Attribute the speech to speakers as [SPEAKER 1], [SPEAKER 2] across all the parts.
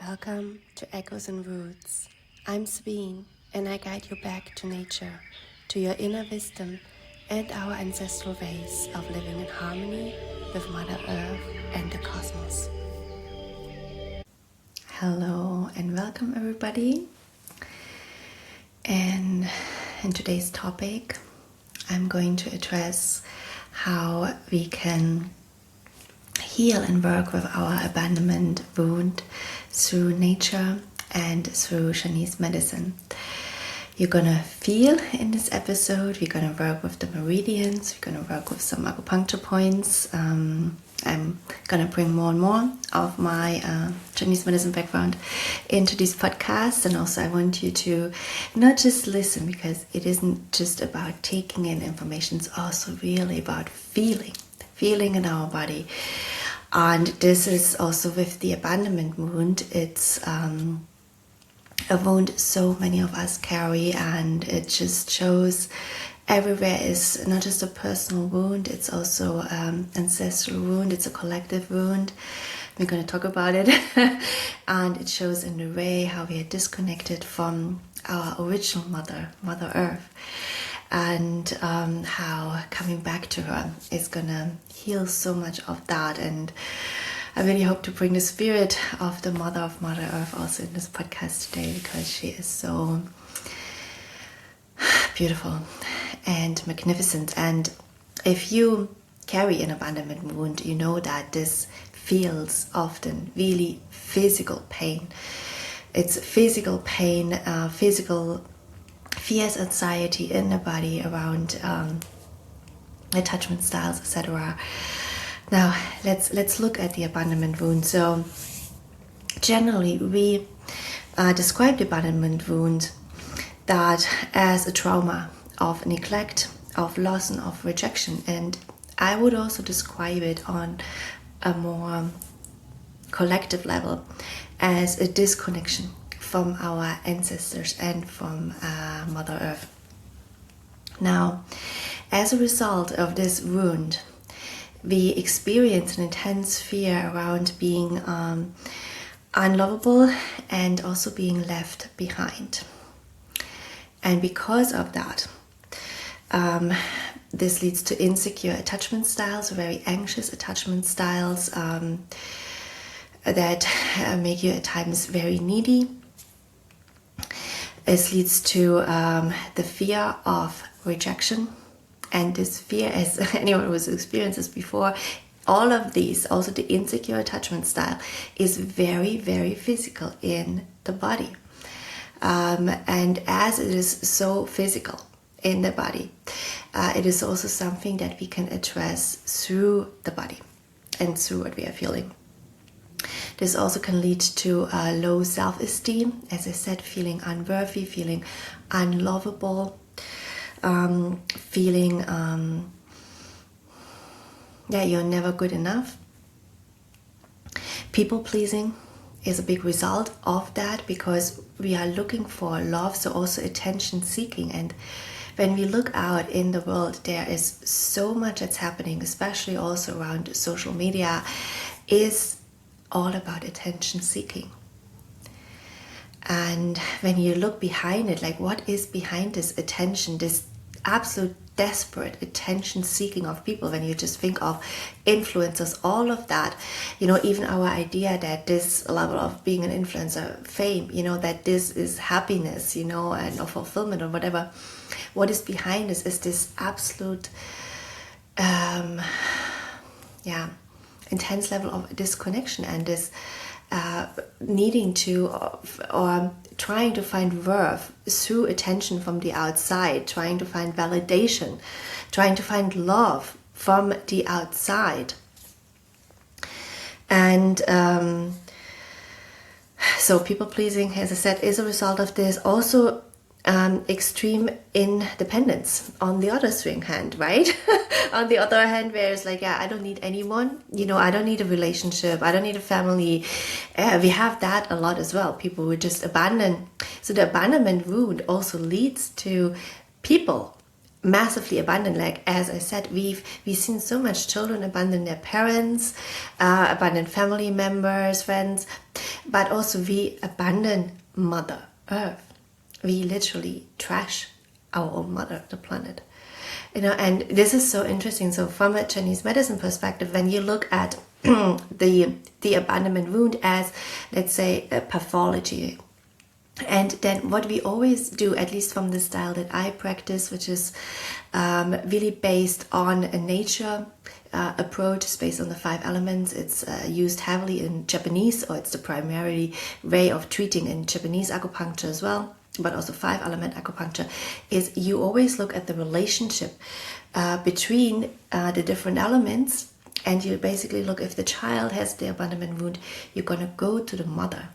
[SPEAKER 1] Welcome to Echoes and Roots. I'm Sabine, and I guide you back to nature, to your inner wisdom, and our ancestral ways of living in harmony with Mother Earth and the cosmos. Hello, and welcome everybody. And in today's topic, I'm going to address how we can heal and work with our abandonment wound through nature and through Chinese medicine. You're gonna feel in this episode, we're gonna work with the meridians, we're gonna work with some acupuncture points. I'm gonna bring more and more of my Chinese medicine background into these podcasts, and also I want you to not just listen, because it isn't just about taking in information, it's also really about feeling in our body. And this is also with the abandonment wound. It's a wound so many of us carry, and it just shows everywhere. Is not just a personal wound, it's also ancestral wound, it's a collective wound. We're going to talk about it. And it shows in the way how we are disconnected from our original Mother Earth, and how coming back to her is gonna heal so much of that. And I really hope to bring the spirit of the Mother Earth also in this podcast today, because she is so beautiful and magnificent. And if you carry an abandonment wound, you know that this feels often really physical pain. It's physical pain, physical fears, anxiety in the body around attachment styles, etc. Now let's look at the abandonment wound. So generally we describe the abandonment wound that as a trauma of neglect, of loss, and of rejection. And I would also describe it on a more collective level as a disconnection from our ancestors and from Mother Earth. Now, as a result of this wound, we experience an intense fear around being unlovable and also being left behind. And because of that, this leads to insecure attachment styles, very anxious attachment styles that make you at times very needy. It leads to the fear of rejection. And this fear, as anyone who has experienced this before, all of these, also the insecure attachment style, is very, very physical in the body. And as it is so physical in the body, it is also something that we can address through the body and through what we are feeling. This also can lead to low self-esteem, as I said, feeling unworthy, feeling unlovable, feeling you're never good enough. People-pleasing is a big result of that, because we are looking for love, so also attention-seeking. And when we look out in the world, there is so much that's happening, especially also around social media, is all about attention seeking. And when you look behind it, like what is behind this attention, this absolute desperate attention seeking of people, when you just think of influencers, all of that, even our idea that this level of being an influencer, fame, that this is happiness, and or fulfillment or whatever, what is behind this is this absolute intense level of disconnection, and this needing to or trying to find worth through attention from the outside, trying to find validation, trying to find love from the outside. And so people pleasing, as I said, is a result of this. Also extreme independence on the other swing hand, right? On the other hand, where it's like, I don't need anyone, I don't need a relationship, I don't need a family. We have that a lot as well. People would just abandon. So the abandonment wound also leads to people massively abandoned. Like, as I said, we've seen so much children abandon their parents, abandon family members, friends, but also we abandon Mother Earth. We literally trash our own mother, the planet. And this is so interesting. So from a Chinese medicine perspective, when you look at the abandonment wound as, let's say, a pathology, and then what we always do, at least from the style that I practice, which is really based on a nature approach, it's based on the 5 elements. It's used heavily in Japanese, or it's the primary way of treating in Japanese acupuncture as well, but also 5-element acupuncture, is you always look at the relationship between the different elements, and you basically look, if the child has the abandonment wound, you're going to go to the mother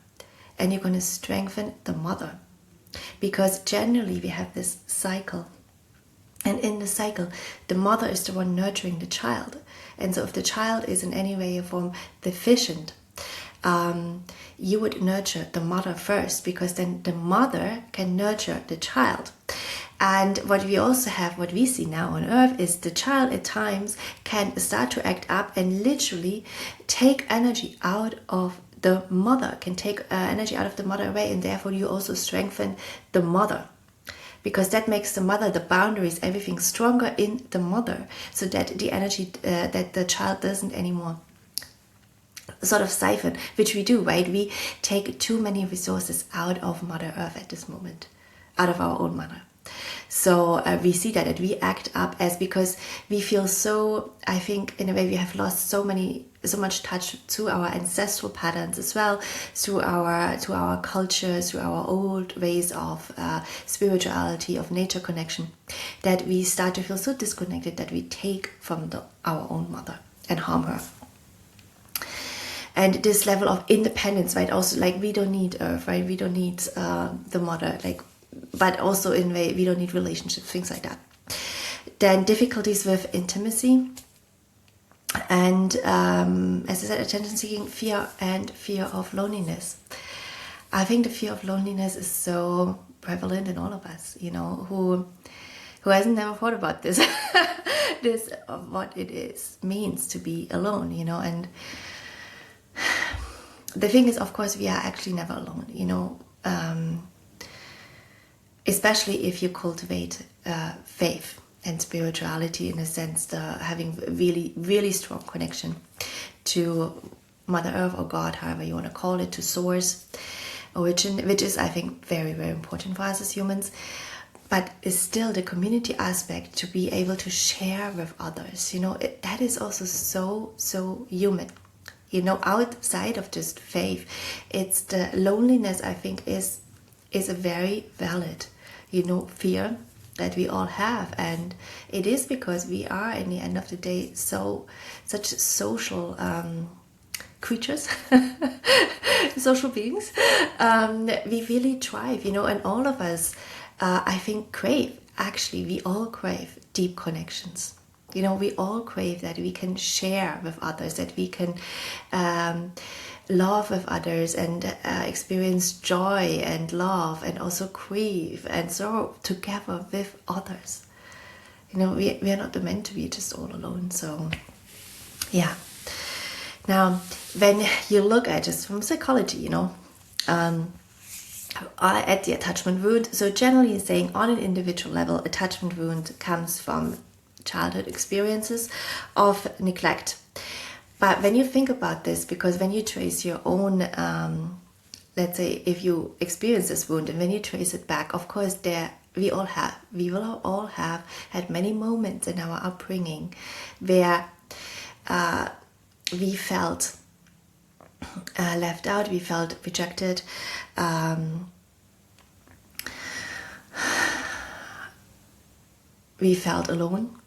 [SPEAKER 1] and you're going to strengthen the mother, because generally we have this cycle, and in the cycle the mother is the one nurturing the child. And so if the child is in any way or form deficient, you would nurture the mother first, because then the mother can nurture the child. And what we also have, what we see now on Earth, is the child at times can start to act up and literally take energy out of the mother, can take energy out of the mother away, and therefore you also strengthen the mother, because that makes the mother, the boundaries, everything stronger in the mother, so that the energy that the child doesn't anymore sort of siphon, which we do, right? We take too many resources out of Mother Earth at this moment, out of our own mother. So we see that we act up as, because we feel so, I think in a way we have lost so much touch to our ancestral patterns as well, to our culture, to our old ways of spirituality, of nature connection, that we start to feel so disconnected that we take from our own mother and harm her. And this level of independence, right? Also, like, we don't need Earth, right? We don't need the mother, like, but also in a way we don't need relationships, things like that. Then difficulties with intimacy, and as I said, attention seeking, fear, and fear of loneliness. I think the fear of loneliness is so prevalent in all of us, who hasn't never thought about this this of what it means to be alone, and the thing is, of course, we are actually never alone, especially if you cultivate faith and spirituality, in a sense, having really, really strong connection to Mother Earth, or God, however you want to call it, to Source, origin, which is, I think, very, very important for us as humans. But it's still the community aspect, to be able to share with others, that is also so human. Outside of just faith, it's the loneliness, I think, is a very valid, fear that we all have. And it is because we are, in the end of the day, such social creatures, social beings. We really thrive, and all of us, I think, we all crave deep connections. We all crave that we can share with others, that we can love with others, and experience joy and love, and also grief and sorrow together with others. We are not meant to be just all alone. So yeah. Now, when you look at, just from psychology, at the attachment wound, so generally saying, on an individual level, attachment wound comes from childhood experiences of neglect. But when you think about this, because when you trace your own, let's say, if you experience this wound, and when you trace it back, of course, we will all have had many moments in our upbringing where we felt left out, we felt rejected, we felt alone.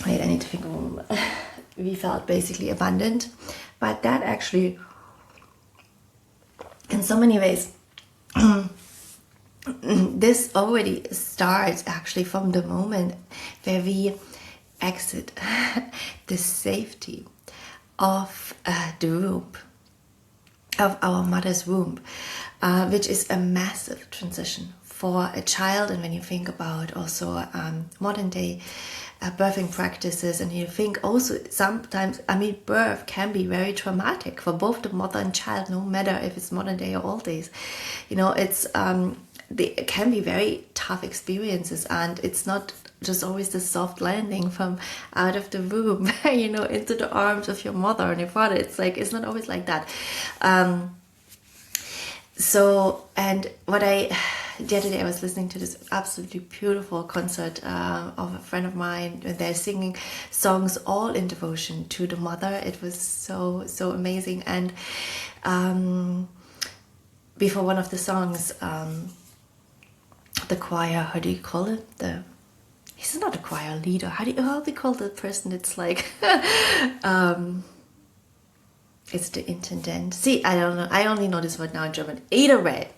[SPEAKER 1] Wait, I need to think of a moment. We felt basically abandoned. But that actually, in so many ways, this already starts actually from the moment where we exit the safety of the womb, of our mother's womb, which is a massive transition for a child. And when you think about also modern day birthing practices, and you think also sometimes, I mean, birth can be very traumatic for both the mother and child, no matter if it's modern day or old days. You know, it can be very tough experiences, and it's not just always the soft landing from out of the womb, you know, into the arms of your mother and your father. It's like, it's not always like that. So, and the other day I was listening to this absolutely beautiful concert of a friend of mine. They're singing songs all in devotion to the mother. It was so amazing. And before one of the songs, the choir, how do you call it? He's not a choir leader. How do you call the person? It's like it's the intendant. See, I don't know. I only know this word now in German. Either way,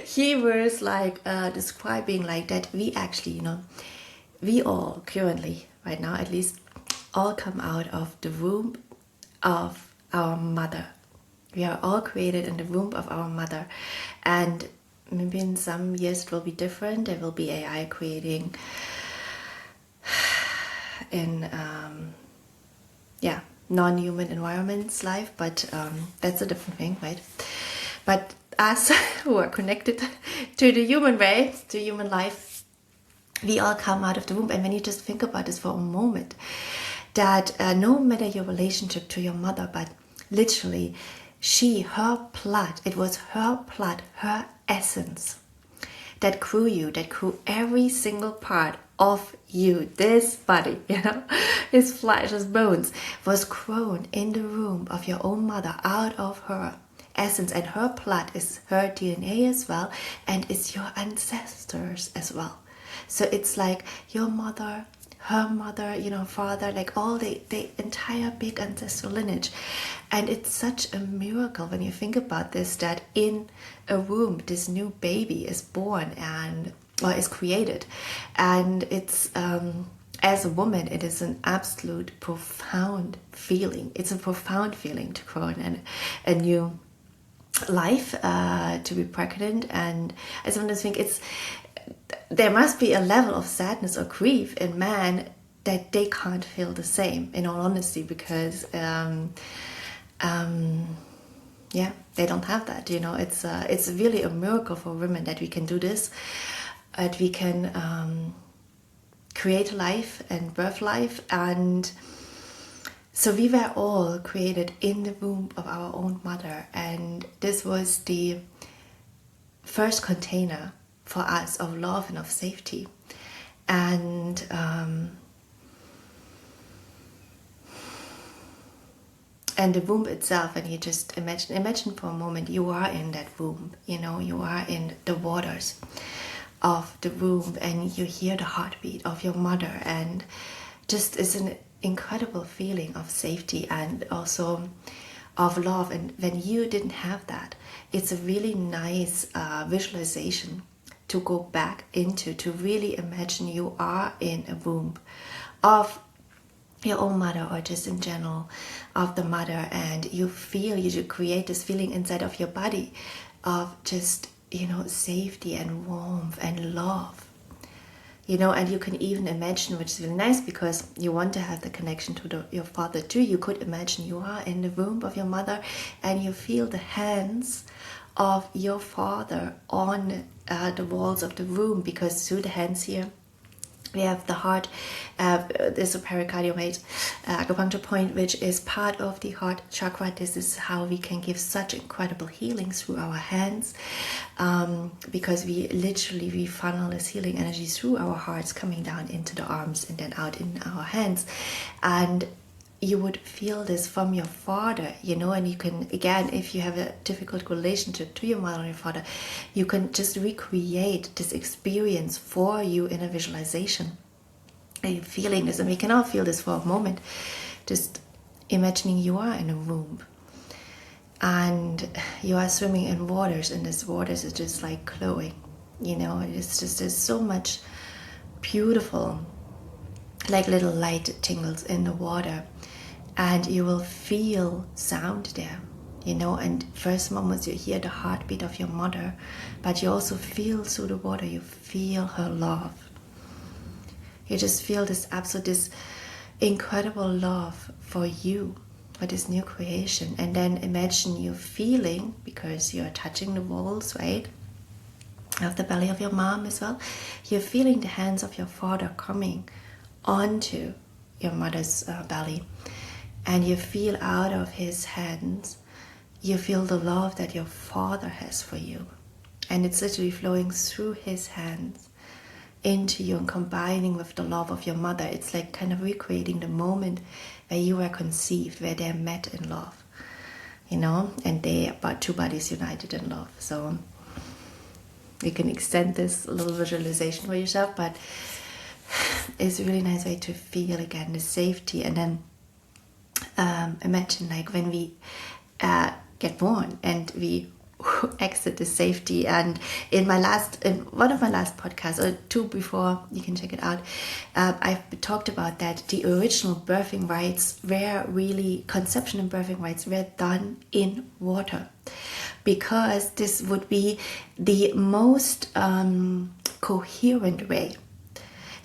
[SPEAKER 1] he was like describing like that we actually, you know, we all currently, right now at least, all come out of the womb of our mother. We are all created in the womb of our mother. And maybe in some years it will be different. There will be AI creating in non-human environments life, but that's a different thing, right? But us who are connected to the human way, to human life, we all come out of the womb. And when you just think about this for a moment, that no matter your relationship to your mother, but literally her blood, it was her blood, her essence that grew you, that grew every single part of you. This body, you know, his flesh, his bones, was grown in the womb of your own mother out of her essence, and her blood is her DNA as well, and it's your ancestors as well. So it's like your mother, her mother, you know, father, like all the entire big ancestral lineage. And it's such a miracle when you think about this, that in a womb this new baby is born and is created. And it's as a woman, it is an absolute profound feeling. It's a profound feeling to grow in a new life, to be pregnant. And I sometimes think there must be a level of sadness or grief in man that they can't feel the same, in all honesty, because they don't have that, you know. It's really a miracle for women that we can do this, that we can create life and birth life. And so we were all created in the womb of our own mother, and this was the first container for us of love and of safety. And the womb itself, and you just imagine for a moment, you are in that womb, you know, you are in the waters of the womb, and you hear the heartbeat of your mother, and just is an incredible feeling of safety and also of love. And when you didn't have that, it's a really nice visualization to go back into, to really imagine you are in a womb of your own mother, or just in general of the mother, and you should create this feeling inside of your body of just, you know, safety and warmth and love, you know. And you can even imagine, which is really nice because you want to have the connection to your father too, you could imagine you are in the womb of your mother and you feel the hands of your father on the walls of the womb, because through the hands here we have the heart. There's a pericardial acupuncture point, which is part of the heart chakra. This is how we can give such incredible healing through our hands, because we funnel this healing energy through our hearts, coming down into the arms and then out in our hands. And you would feel this from your father, you know. And you can, again, if you have a difficult relationship to your mother or your father, you can just recreate this experience for you in a visualization. And you're feeling this, and we can all feel this for a moment, just imagining you are in a womb and you are swimming in waters, and this waters is just like glowing, you know. It's just, there's so much beautiful, like little light tingles in the water, and you will feel sound there, you know. And first moments you hear the heartbeat of your mother, but you also feel through the water, you feel her love. You just feel this this incredible love for you, for this new creation. And then imagine you feeling, because you're touching the walls, right, of the belly of your mom as well, you're feeling the hands of your father coming onto your mother's belly, and you feel out of his hands, you feel the love that your father has for you, and it's literally flowing through his hands into you and combining with the love of your mother. It's like kind of recreating the moment where you were conceived, where they met in love, you know, and they are two bodies united in love. So you can extend this little visualization for yourself, but it's a really nice way to feel again the safety. And then imagine like when we get born and we exit the safety. And in one of my last podcasts, or two before, you can check it out, I've talked about that the original birthing rites were really, conception and birthing rites were done in water, because this would be the most coherent way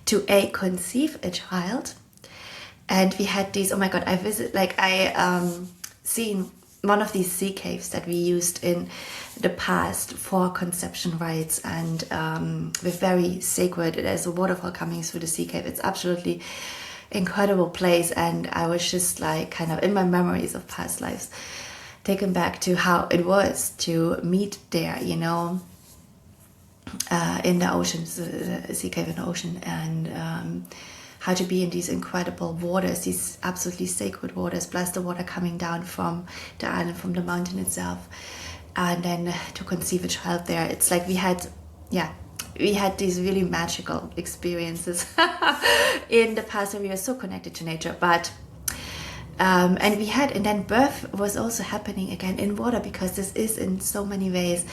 [SPEAKER 1] to conceive a child. And we had these, oh my god, I seen one of these sea caves that we used in the past for conception rites, and with very sacred, there's a waterfall coming through the sea cave. It's absolutely incredible place, and I was just like kind of in my memories of past lives taken back to how it was to meet there, you know, in the ocean, the sea cave in the ocean, and how to be in these incredible waters, these absolutely sacred waters, plus the water coming down from the island, from the mountain itself, and then to conceive a child there. It's like we had these really magical experiences in the past, and we were so connected to nature. But and then birth was also happening again in water, because this is in so many ways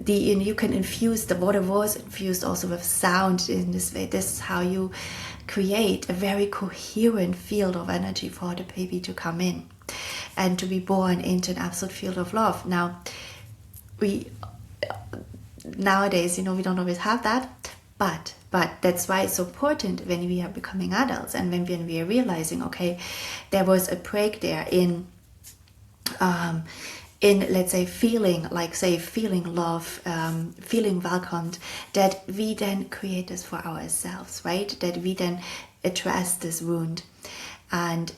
[SPEAKER 1] you can infuse, the water was infused also with sound in this way. This is how you create a very coherent field of energy for the baby to come in and to be born into an absolute field of love. Now, nowadays, you know, we don't always have that, but that's why it's so important when we are becoming adults, and when we are realizing, okay, there was a break there in let's say feeling love, feeling welcomed, that we then create this for ourselves, right? That we then address this wound and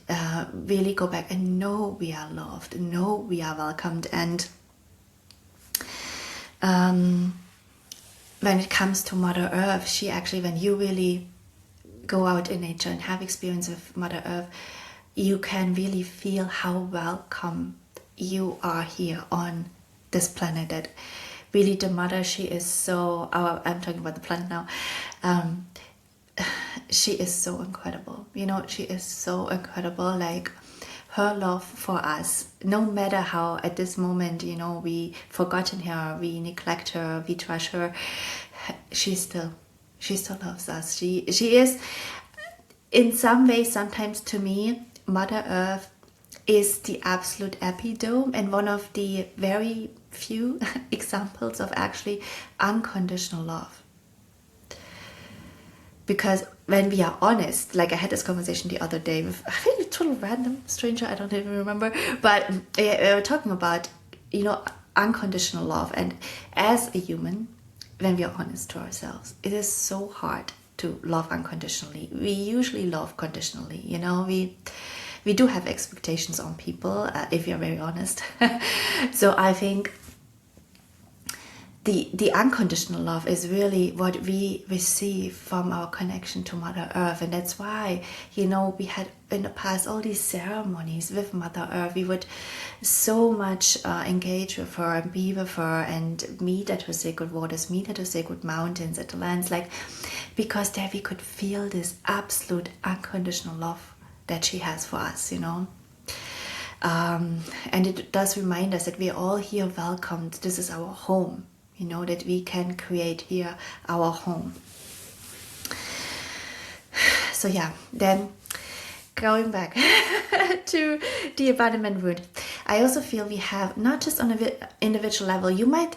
[SPEAKER 1] really go back and know we are loved, know we are welcomed. And when it comes to Mother Earth, she actually, when you really go out in nature and have experience with Mother Earth, you can really feel how welcome you are here on this planet. That really the mother, she is so, I'm talking about the planet now, she is so incredible, you know, she is so incredible. Like her love for us, no matter how at this moment, you know, we forgotten her, we neglect her, we trash her, she still loves us. She is, in some ways, sometimes to me, Mother Earth is the absolute epitome and one of the very few examples of actually unconditional love. Because when we are honest, like I had this conversation the other day with a really total random stranger, I don't even remember, but we were talking about, you know, unconditional love. And as a human, when we are honest to ourselves, it is so hard to love unconditionally. We usually love conditionally, you know, we do have expectations on people, if you're very honest. So I think the unconditional love is really what we receive from our connection to Mother Earth. And that's why, you know, we had in the past all these ceremonies with Mother Earth. We would so much engage with her and be with her and meet at her sacred waters, meet at her sacred mountains, at the lands, like, because there we could feel this absolute unconditional love that she has for us, you know. And it does remind us that we are all here welcomed. This is our home, you know, that we can create here our home. So yeah, then going back to the abandonment wound, I also feel we have, not just on an individual level, you might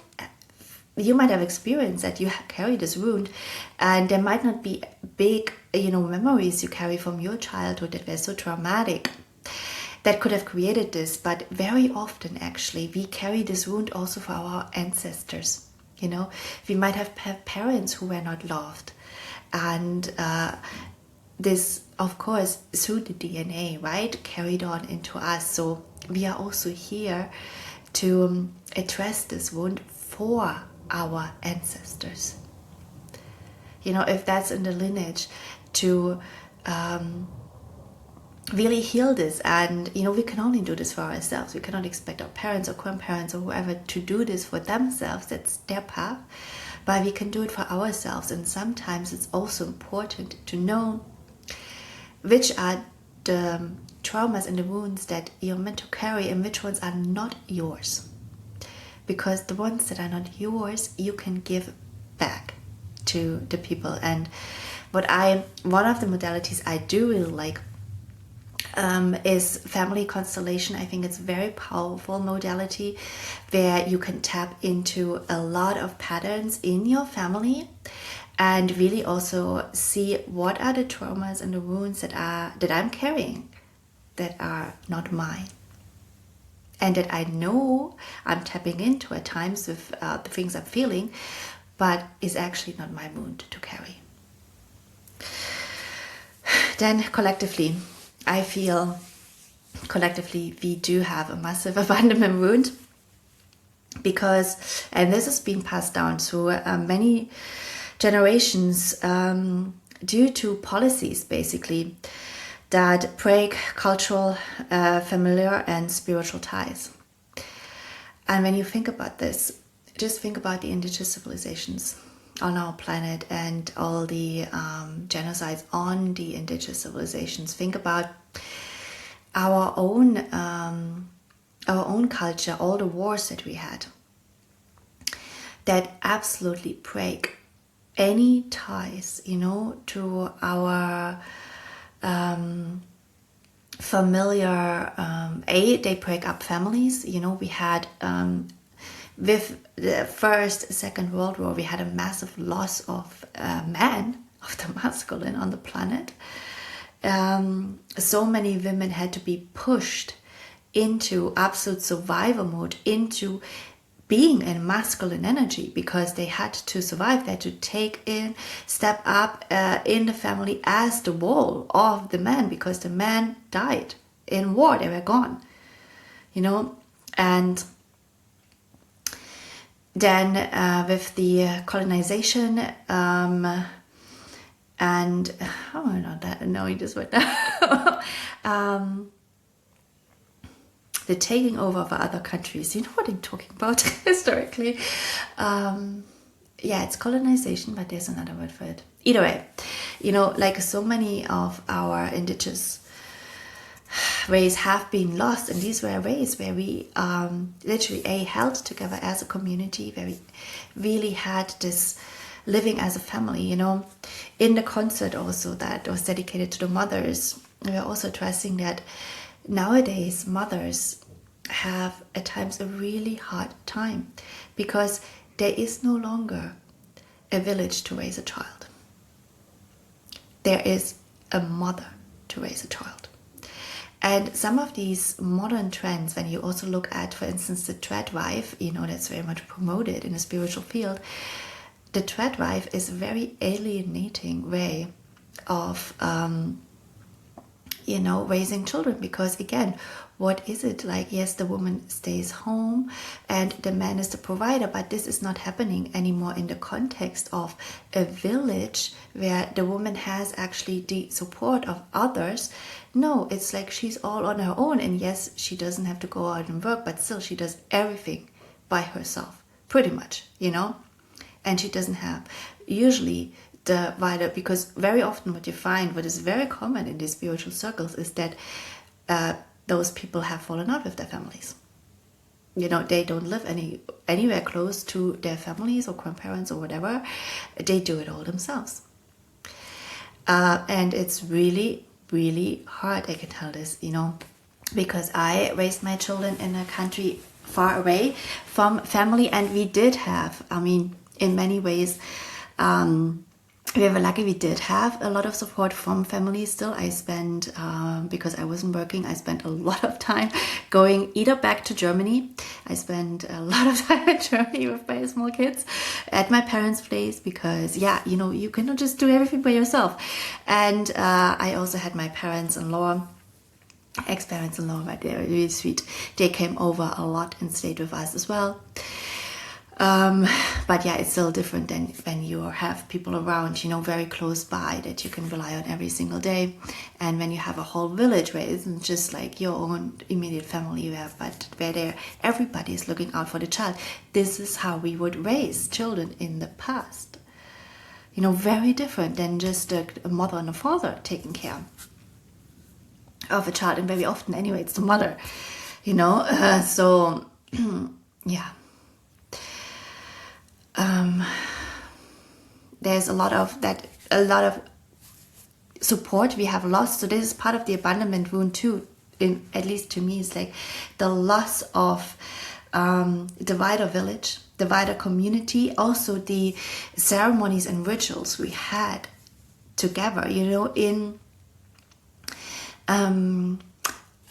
[SPEAKER 1] you might have experienced that you carry this wound, and there might not be big, memories you carry from your childhood that were so traumatic that could have created this, but very often actually we carry this wound also for our ancestors. We might have parents who were not loved, and this, of course, through the DNA, right, carried on into us. So we are also here to address this wound for our ancestors. If that's in the lineage, to really heal this. And we can only do this for ourselves. We cannot expect our parents or grandparents or whoever to do this for themselves. That's their path. But we can do it for ourselves. And sometimes it's also important to know which are the traumas and the wounds that you're meant to carry and which ones are not yours. Because the ones that are not yours, you can give back to the people. And one of the modalities I do really like is family constellation. I think it's a very powerful modality where you can tap into a lot of patterns in your family and really also see what are the traumas and the wounds that I'm carrying that are not mine, and that I know I'm tapping into at times with the things I'm feeling, but is actually not my wound to carry. Then collectively, I feel we do have a massive abandonment wound, because, and this has been passed down through many generations due to policies basically that break cultural, familiar and spiritual ties. And when you think about this, just think about the indigenous civilizations on our planet and all the genocides on the indigenous civilizations. Think about our own culture, all the wars that we had, that absolutely break any ties, to our familiar. They break up families. We had with the First, Second World War, we had a massive loss of men, of the masculine on the planet. So many women had to be pushed into absolute survival mode, into being in masculine energy, because they had to survive. They had to step up in the family as the wall of the men, because the men died in war. They were gone, and then with the colonization and oh, not that annoying this word now. The taking over of other countries. You know what I'm talking about historically. It's colonization, but there's another word for it. Either way, like so many of our indigenous ways have been lost, and these were ways where we literally held together as a community, where we really had this living as a family. In the concert also that was dedicated to the mothers, we were also addressing that nowadays mothers have at times a really hard time, because there is no longer a village to raise a child. There is a mother to raise a child. And some of these modern trends, when you also look at, for instance, the thread wife, that's very much promoted in the spiritual field. The thread wife is a very alienating way of, raising children, because again, what is it like? Yes, the woman stays home and the man is the provider, but this is not happening anymore in the context of a village where the woman has actually the support of others. No, it's like she's all on her own, and yes, she doesn't have to go out and work, but still she does everything by herself, pretty much, and she doesn't have usually the wider, because very often what you find, what is very common in these spiritual circles, is that those people have fallen out with their families. They don't live anywhere close to their families or grandparents or whatever. They do it all themselves. And it's really, really hard. I can tell this, because I raised my children in a country far away from family, and we did have, I mean, in many ways, we were lucky. We did have a lot of support from family still. I spent, because I wasn't working, I spent a lot of time going either back to Germany. I spent a lot of time in Germany with my small kids at my parents' place because, yeah, you know, you cannot just do everything by yourself. And I also had my parents-in-law, ex-parents-in-law, but they were really sweet. They came over a lot and stayed with us as well. But yeah, it's still different than when you have people around, you know, very close by that you can rely on every single day. And when you have a whole village where it isn't just like your own immediate family, where everybody is looking out for the child. This is how we would raise children in the past. You know, very different than just a mother and a father taking care of a child. And very often, anyway, it's the mother, you know. So, yeah. There's a lot of support we have lost. So this is part of the abandonment wound too. At least to me, it's like the loss of the wider village, the wider community, also the ceremonies and rituals we had together, you know, in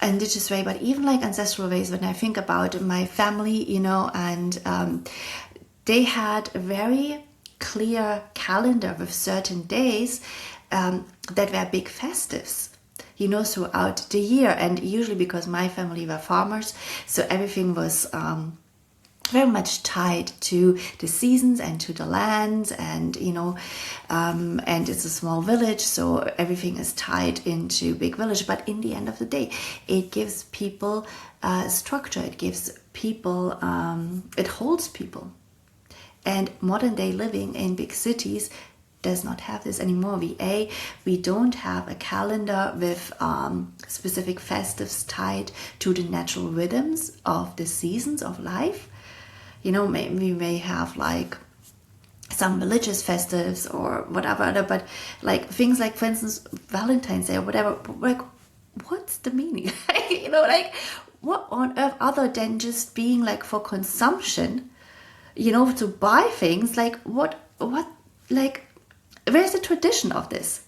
[SPEAKER 1] indigenous way, but even like ancestral ways. When I think about my family, you know, and they had a very clear calendar with certain days that were big festives, you know, throughout the year. And usually because my family were farmers, so everything was very much tied to the seasons and to the lands, and you know, and it's a small village, so everything is tied into big village. But in the end of the day, it gives people structure, it gives people, it holds people. And modern day living in big cities does not have this anymore. We don't have a calendar with specific festives tied to the natural rhythms of the seasons of life. You know, we may have like some religious festives or whatever, but like things like, for instance, Valentine's Day or whatever, like, what's the meaning? You know, like, what on earth other than just being like for consumption? You know, to buy things, like what, like, where's the tradition of this?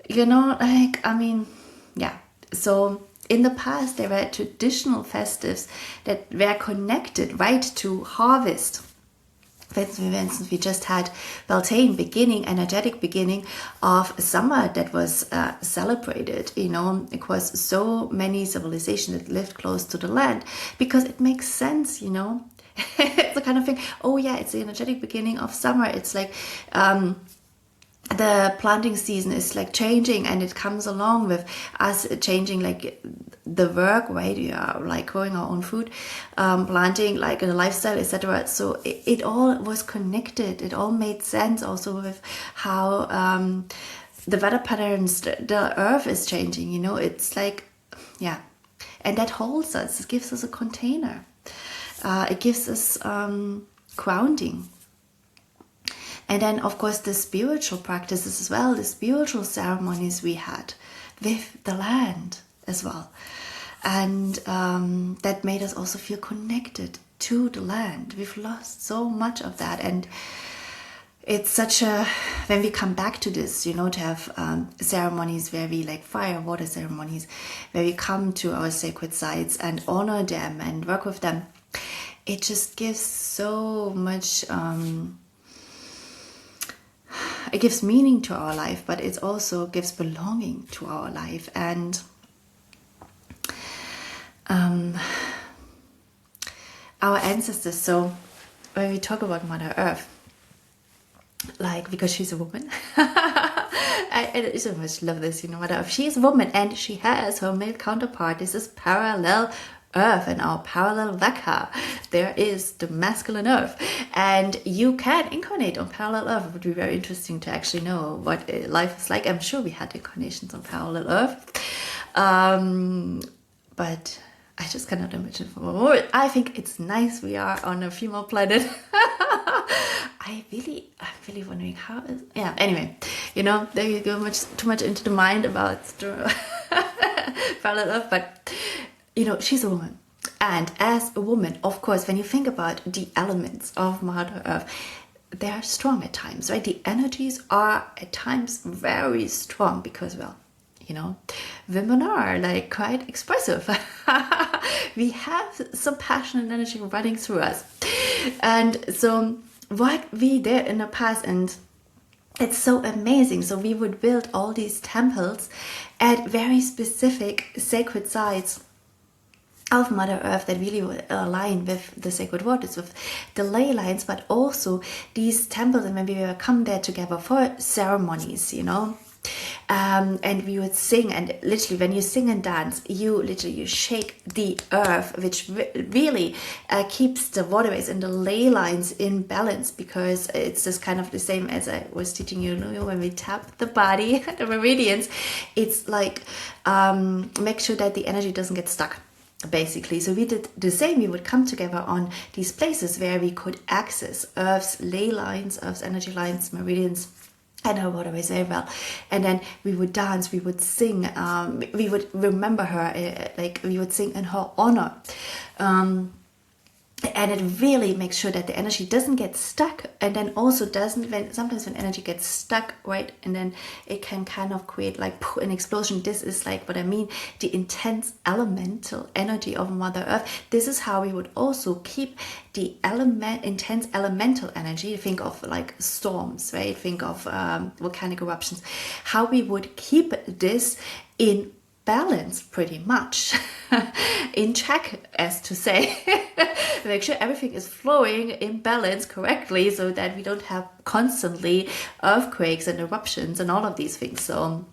[SPEAKER 1] You know, like, I mean, yeah. So in the past, there were traditional festives that were connected right to harvest. For instance, we just had Beltane beginning, energetic beginning of summer that was celebrated, you know, across so many civilizations that lived close to the land, because it makes sense, you know. It's the kind of thing, oh yeah, it's the energetic beginning of summer. It's like the planting season is like changing, and it comes along with us changing like the work, right? We are like growing our own food, planting, like the lifestyle, etc. So it all was connected. It all made sense also with how the weather patterns, the earth is changing, you know. It's like, yeah, and that holds us. It gives us a container. It gives us grounding. And then, of course, the spiritual practices as well, the spiritual ceremonies we had with the land as well. And that made us also feel connected to the land. We've lost so much of that. And it's such a, when we come back to this, you know, to have ceremonies where we like fire, water ceremonies, where we come to our sacred sites and honor them and work with them. It just gives so much, it gives meaning to our life, but it also gives belonging to our life. And our ancestors, so when we talk about Mother Earth, like, because she's a woman, I so much love this, you know, Mother Earth, she's a woman and she has her male counterpart. This is parallel Earth and our parallel Vaka. There is the masculine Earth, and you can incarnate on parallel Earth. It would be very interesting to actually know what life is like. I'm sure we had incarnations on parallel Earth, but I just cannot imagine for a moment. I think it's nice we are on a female planet. I'm really wondering how is, yeah, anyway, you know, there you go, too much into the mind about parallel Earth, but you know, she's a woman. And as a woman, of course, when you think about the elements of Mother Earth, they are strong at times, right? The energies are at times very strong because, well, you know, women are like quite expressive. We have some passion and energy running through us. And so what we did in the past, and it's so amazing. So we would build all these temples at very specific sacred sites of Mother Earth that really would align with the sacred waters, with the ley lines, but also these temples. And when we would come there together for ceremonies, you know, and we would sing, and literally when you sing and dance, you shake the earth, which really keeps the waterways and the ley lines in balance, because it's just kind of the same as I was teaching you, when we tap the body, the meridians, it's like make sure that the energy doesn't get stuck, basically. So we did the same. We would come together on these places where we could access Earth's ley lines, Earth's energy lines, meridians, and her waterways very well. And then we would dance, we would sing, we would remember her, like we would sing in her honor. And it really makes sure that the energy doesn't get stuck, and then also sometimes when energy gets stuck, right, and then it can kind of create like an explosion. This is like what I mean, the intense elemental energy of Mother Earth. This is how we would also keep the intense elemental energy. Think of like storms, right? Think of volcanic eruptions. How we would keep this in balance, pretty much in check, as to say. Make sure everything is flowing in balance correctly, so that we don't have constantly earthquakes and eruptions and all of these things. So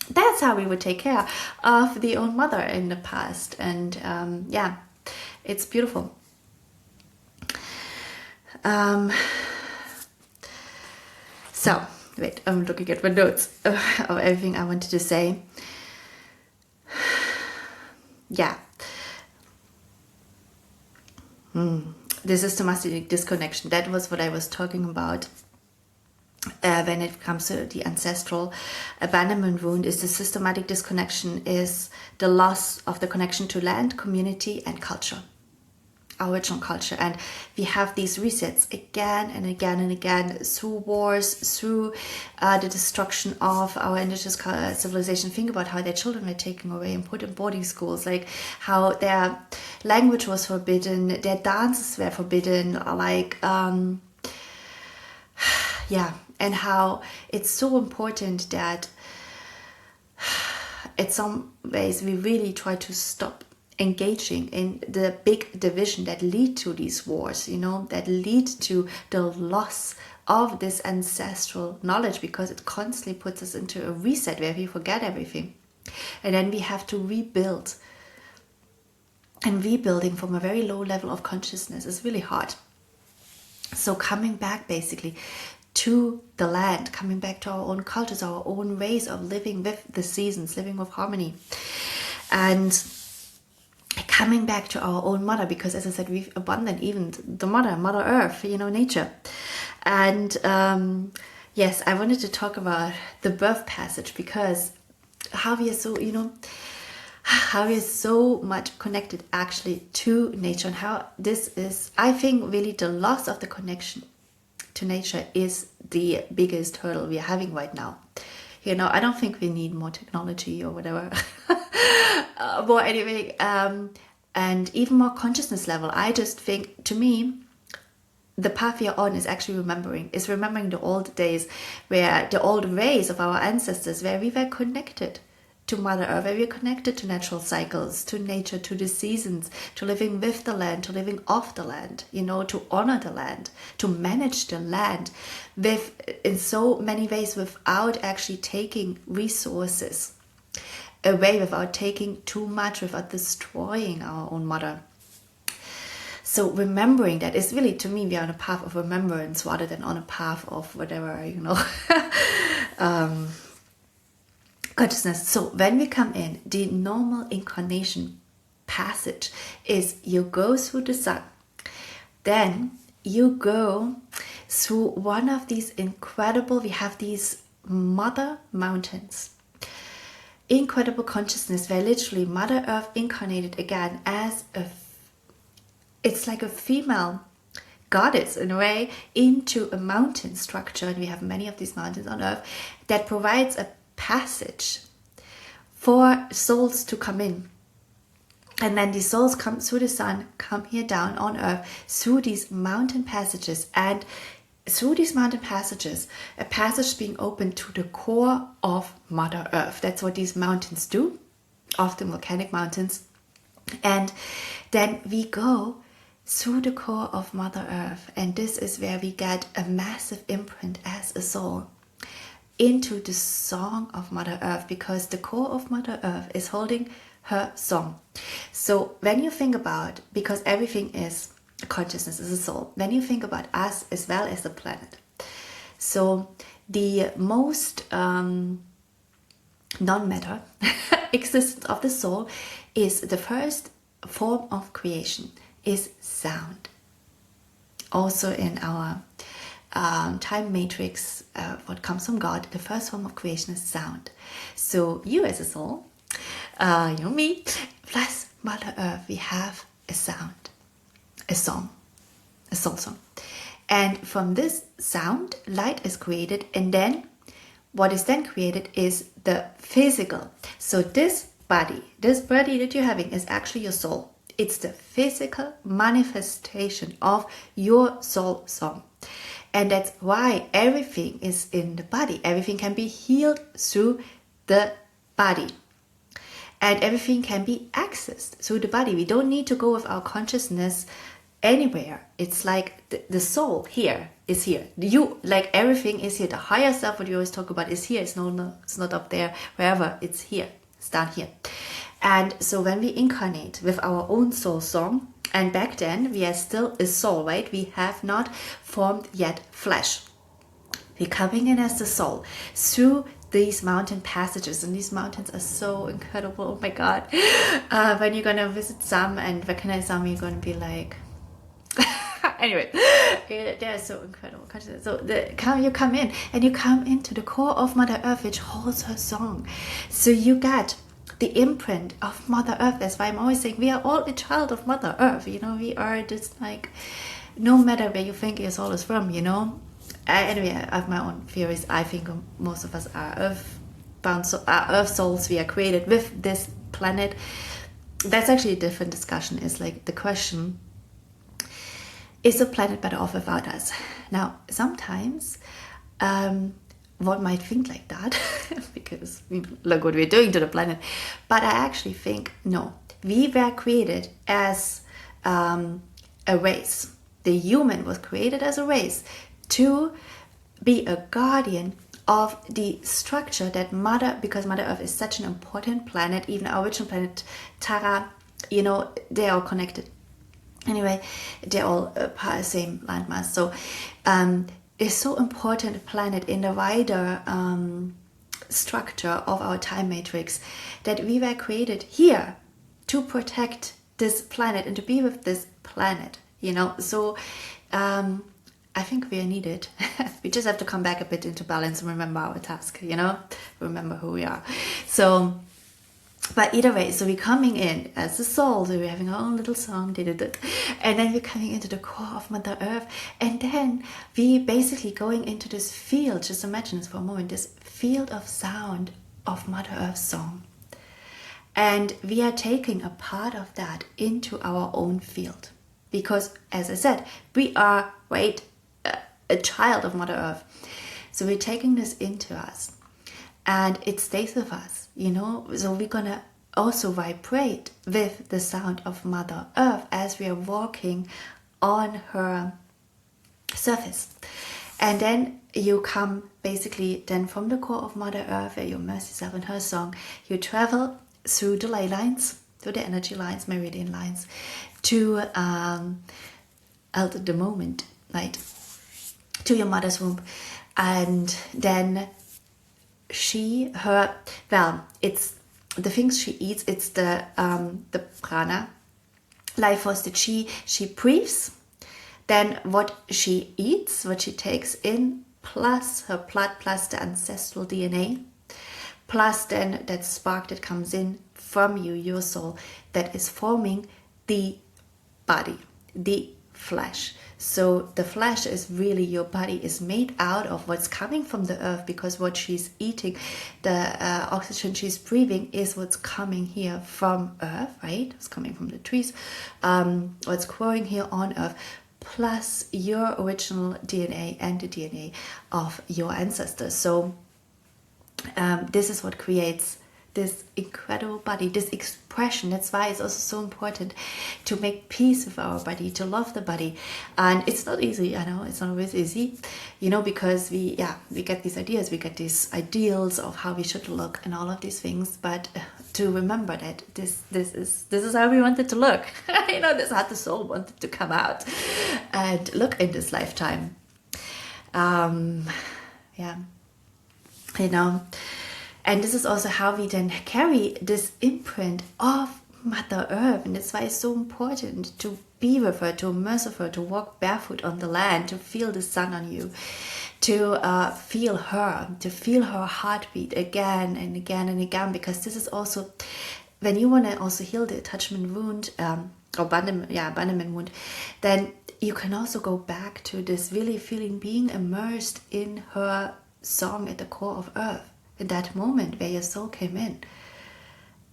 [SPEAKER 1] that's how we would take care of the own mother in the past. And yeah, it's beautiful. So wait, I'm looking at my notes of everything I wanted to say. Yeah. The systematic disconnection, that was what I was talking about when it comes to the ancestral abandonment wound. Is the systematic disconnection, is the loss of the connection to land, community, and culture, our original culture. And we have these resets again and again and again, through wars, through the destruction of our indigenous civilization. Think about how their children were taken away and put in boarding schools, like how their language was forbidden, their dances were forbidden, like yeah, and how it's so important that in some ways we really try to stop engaging in the big division that lead to these wars, you know, that lead to the loss of this ancestral knowledge, because it constantly puts us into a reset where we forget everything. And then we have to rebuild. And rebuilding from a very low level of consciousness is really hard. So coming back basically to the land, coming back to our own cultures, our own ways of living with the seasons, living with harmony. And coming back to our own mother, because as I said, we've abandoned even the Mother Earth, you know, nature. And yes, I wanted to talk about the birth passage, because how we are so, you know, how we are so much connected actually to nature, and how this is, I think, really the loss of the connection to nature is the biggest hurdle we are having right now. You know, I don't think we need more technology or whatever, more anything, and even more consciousness level. I just think, to me, the path we are on is actually remembering the old days, where the old ways of our ancestors, where we were connected to Mother Earth, where we are connected to natural cycles, to nature, to the seasons, to living with the land, to living off the land, you know, to honor the land, to manage the land in so many ways, without actually taking resources away, without taking too much, without destroying our own mother. So remembering that is really, to me, we are on a path of remembrance rather than on a path of whatever, you know, consciousness. So when we come in, the normal incarnation passage is you go through the sun, then you go through one of these incredible, we have these mother mountains incredible consciousness where literally Mother Earth incarnated again as it's like a female goddess in a way into a mountain structure, and we have many of these mountains on Earth, that provides a passage for souls to come in. And then these souls come through the sun, come here down on Earth through these mountain passages, and through these mountain passages, a passage being opened to the core of Mother Earth. That's what these mountains do, often volcanic mountains. And then we go through the core of Mother Earth, and this is where we get a massive imprint as a soul into the song of Mother Earth, because the core of Mother Earth is holding her song. So when you think about, because everything is consciousness, is a soul, when you think about us as well as the planet, so the most non-matter existence of the soul is the first form of creation, is sound. Also in our time matrix, what comes from God, the first form of creation is sound. So you as a soul, you, me, plus Mother Earth, we have a sound, a song, a soul song. And from this sound, light is created, and then what is then created is the physical. So this body that you're having is actually your soul. It's the physical manifestation of your soul song. And that's why everything is in the body. Everything can be healed through the body. And everything can be accessed through the body. We don't need to go with our consciousness anywhere. It's like the soul here is here. You, like everything is here. The higher self, what you always talk about, is here. It's not up there, wherever. It's here. It's down here. And so when we incarnate with our own soul song, and back then we are still a soul, right? We have not formed yet flesh. We're coming in as the soul through these mountain passages, and these mountains are so incredible. Oh my God. When you're gonna visit some and recognize some, you're gonna be like, anyway, they're so incredible. So you come in, and you come into the core of Mother Earth, which holds her song. So you get the imprint of Mother Earth. That's why I'm always saying we are all a child of Mother Earth. You know, we are just like, no matter where you think your soul is from, you know. Anyway, I have my own theories. I think most of us are earth-bound, earth souls. We are created with this planet. That's actually a different discussion. It's like the question, is the planet better off without us? Now, sometimes one might think like that because look what we're doing to the planet. But I actually think, no. We were created as a race. The human was created as a race to be a guardian of the structure that because Mother Earth is such an important planet, even our original planet, Terra, you know, they're all connected. Anyway, they're all part of the same landmass. So it's so important a planet in the wider structure of our time matrix, that we were created here to protect this planet and to be with this planet, you know. So I think we are needed. We just have to come back a bit into balance and remember our task, you know, remember who we are. So, but either way, so we're coming in as a soul, so we're having our own little song, and then we're coming into the core of Mother Earth, and then we basically going into this field. Just imagine this for a moment, this field of sound of Mother Earth's song. And we are taking a part of that into our own field. Because, as I said, we are, right, a child of Mother Earth. So we're taking this into us. And it stays with us, you know. So we're going to also vibrate with the sound of Mother Earth as we are walking on her surface. And then you come basically then from the core of Mother Earth, where you immerse yourself in her song. You travel through the ley lines, through the energy lines, meridian lines, to the moment, right, to your mother's womb. And then it's the things she eats, it's the prana, life force that she breathes, then what she eats, what she takes in, plus her blood, plus the ancestral DNA, plus then that spark that comes in from you, your soul, that is forming the body, the flesh. So the flesh is really, your body is made out of what's coming from the earth, because what she's eating, the oxygen she's breathing, is what's coming here from earth, right? It's coming from the trees, what's growing here on earth, plus your original DNA and the DNA of your ancestors. So this is what creates this incredible body, this expression. That's why it's also so important to make peace with our body, to love the body. And it's not easy, I know, it's not always easy, you know, because we get these ideas, we get these ideals of how we should look and all of these things. But to remember that this is how we want it to look. You know, this is how the soul wanted to come out and look in this lifetime. Yeah, you know. And this is also how we then carry this imprint of Mother Earth. And that's why it's so important to be with her, to immerse with her, to walk barefoot on the land, to feel the sun on you, to feel her heartbeat again and again and again. Because this is also, when you want to also heal the attachment wound, or abandonment wound, then you can also go back to this really feeling, being immersed in her song at the core of Earth. In that moment where your soul came in,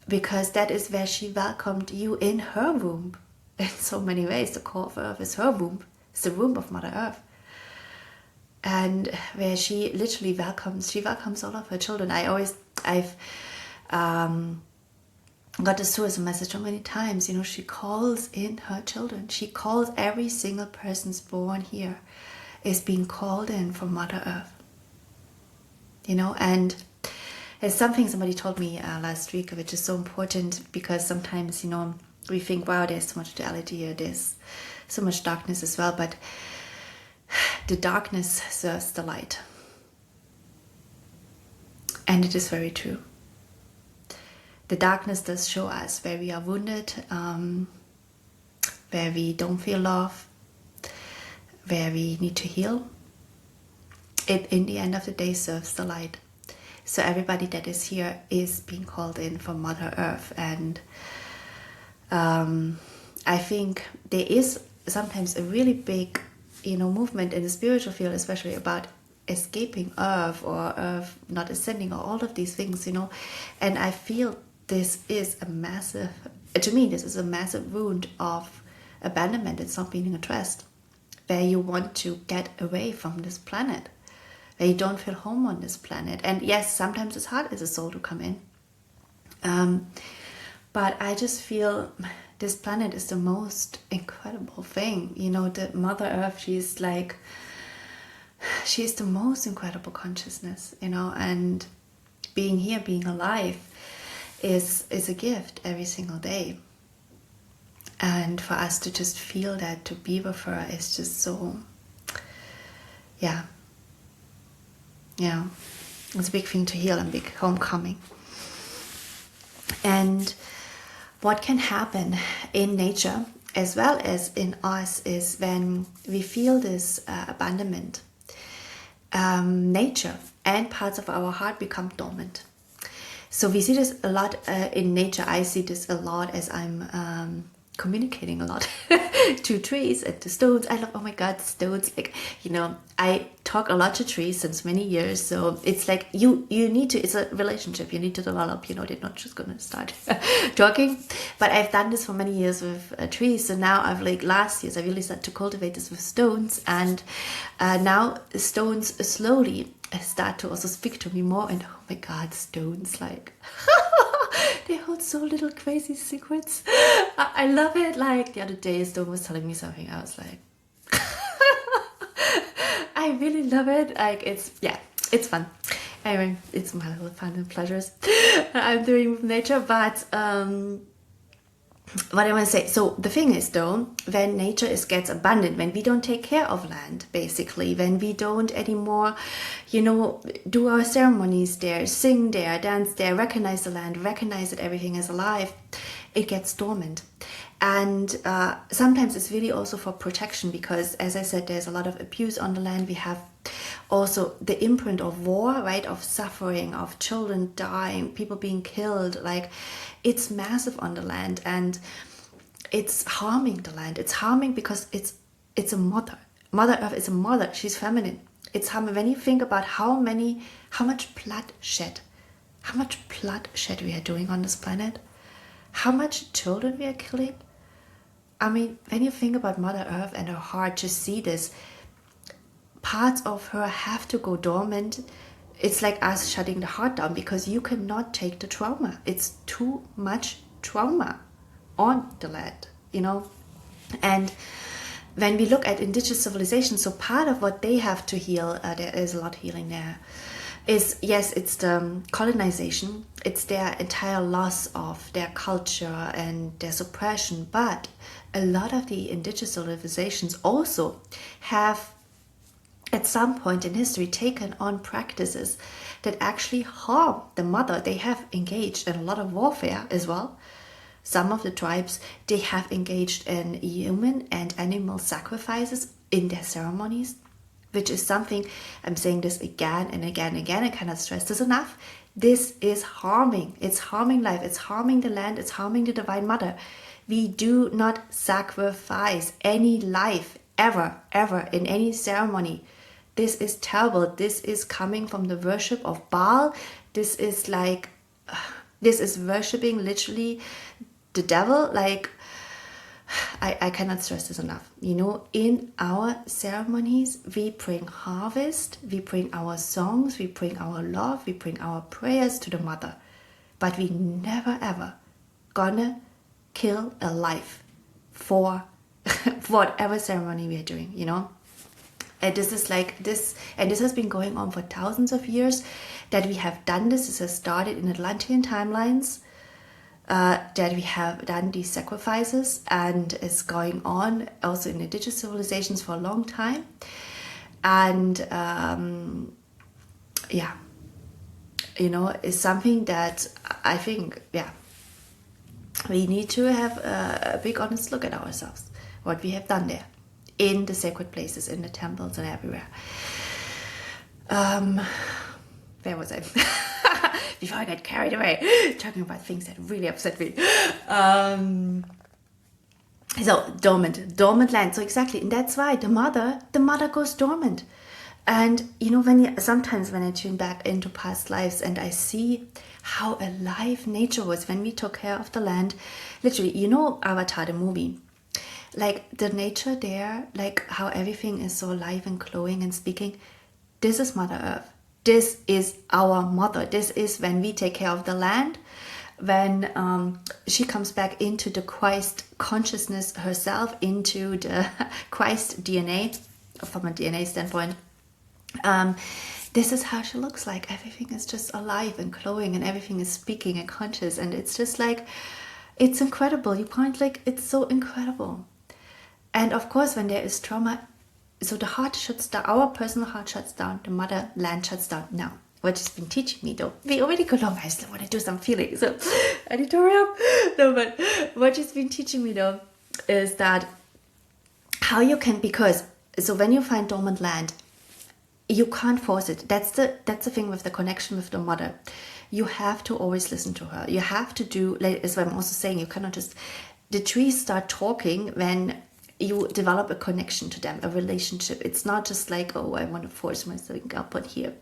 [SPEAKER 1] because that is where she welcomed you in her womb. In so many ways, the core of Earth is her womb. It's the womb of Mother Earth, and where she literally welcomes all of her children. I've got this too as a message so many times. You know, she calls in her children. She calls every single person's born here is being called in from Mother Earth. You know, and it's something somebody told me last week, which is so important, because sometimes, you know, we think, wow, there's so much duality here, there's so much darkness as well, but the darkness serves the light. And it is very true. The darkness does show us where we are wounded, where we don't feel love, where we need to heal. It, in the end of the day, serves the light. So everybody that is here is being called in from Mother Earth. And I think there is sometimes a really big, you know, movement in the spiritual field, especially about escaping Earth, or Earth not ascending, or all of these things, you know. And I feel this is a massive, to me, this is a massive wound of abandonment. It's not being addressed, where you want to get away from this planet, where you don't feel home on this planet. And yes, sometimes it's hard as a soul to come in. But I just feel this planet is the most incredible thing. You know, the Mother Earth, she's the most incredible consciousness, you know, and being here, being alive is a gift every single day. And for us to just feel that, to be with her, is just so, yeah, it's a big thing to heal and big homecoming. And what can happen in nature as well as in us is when we feel this abandonment, nature and parts of our heart become dormant. So we see this a lot in nature. I see this a lot as I'm communicating a lot to trees and to stones. I love, oh my god, stones. Like, you know, I talk a lot to trees since many years. So it's like you need to, it's a relationship you need to develop. You know, they're not just gonna start talking. But I've done this for many years with trees. So now I've, like, last years I really started to cultivate this with stones, and now stones slowly start to also speak to me more. And oh my god, stones, like they hold so little crazy secrets. I love it. Like the other day, Stone was telling me something. I was like, I really love it. Like, it's fun. Anyway, it's my little fun and pleasures I'm doing with nature. But what I want to say, so the thing is, though, when nature gets abandoned, when we don't take care of land, basically, when we don't anymore, you know, do our ceremonies there, sing there, dance there, recognize the land, recognize that everything is alive, it gets dormant. And sometimes it's really also for protection, because, as I said, there's a lot of abuse on the land. We have Also the imprint of war, right, of suffering, of children dying, people being killed, like it's massive on the land, and it's harming the land. It's harming because it's a mother. Mother Earth is a mother. She's feminine. It's harming when you think about how much bloodshed we are doing on this planet, how much children we are killing. I mean, when you think about Mother Earth and her heart, just see this. Parts of her have to go dormant. It's like us shutting the heart down because you cannot take the trauma. It's too much trauma on the land, you know. And when we look at indigenous civilizations, so part of what they have to heal, there is a lot of healing there, is, yes, it's the colonization, it's their entire loss of their culture and their suppression, but a lot of the indigenous civilizations also have at some point in history taken on practices that actually harm the mother. They have engaged in a lot of warfare as well. Some of the tribes, they have engaged in human and animal sacrifices in their ceremonies, which is something, I'm saying this again and again and again, I cannot stress this enough. This is harming. It's harming life. It's harming the land. It's harming the Divine Mother. We do not sacrifice any life ever in any ceremony. This is terrible. This is coming from the worship of Baal. This is like, this is worshipping literally the devil. Like, I cannot stress this enough. You know, in our ceremonies, we bring harvest, we bring our songs, we bring our love, we bring our prayers to the mother. But we never ever gonna kill a life for whatever ceremony we are doing, you know. And this is like this, and this has been going on for thousands of years that we have done this. This has started in Atlantean timelines, that we have done these sacrifices, and it's going on also in indigenous civilizations for a long time. And yeah, you know, it's something that I think, yeah, we need to have a big honest look at ourselves, what we have done there in the sacred places, in the temples and everywhere. Where was I? Before I get carried away talking about things that really upset me. So dormant land. So exactly, and that's why the mother goes dormant. And you know, sometimes when I tune back into past lives and I see how alive nature was when we took care of the land, literally, you know, Avatar the movie, like the nature there, like how everything is so alive and glowing and speaking. This is Mother Earth. This is our mother. This is when we take care of the land, when she comes back into the Christ consciousness herself, into the Christ DNA, from a DNA standpoint. This is how she looks like. Everything is just alive and glowing, and everything is speaking and conscious, and it's just like, it's incredible. You can't, like, it's so incredible. And of course, when there is trauma, so the heart shuts down, our personal heart shuts down, the mother land shuts down. Now, what it's been teaching me though, we already go long, I still want to do some feeling, so I need to hurry up. No, but what it's been teaching me though is that how you can, because, so when you find dormant land, you can't force it. That's the thing with the connection with the mother. You have to always listen to her. You have to do, like, as I'm also saying, you cannot just, the trees start talking when you develop a connection to them, a relationship. It's not just like, oh, I want to force myself up on here.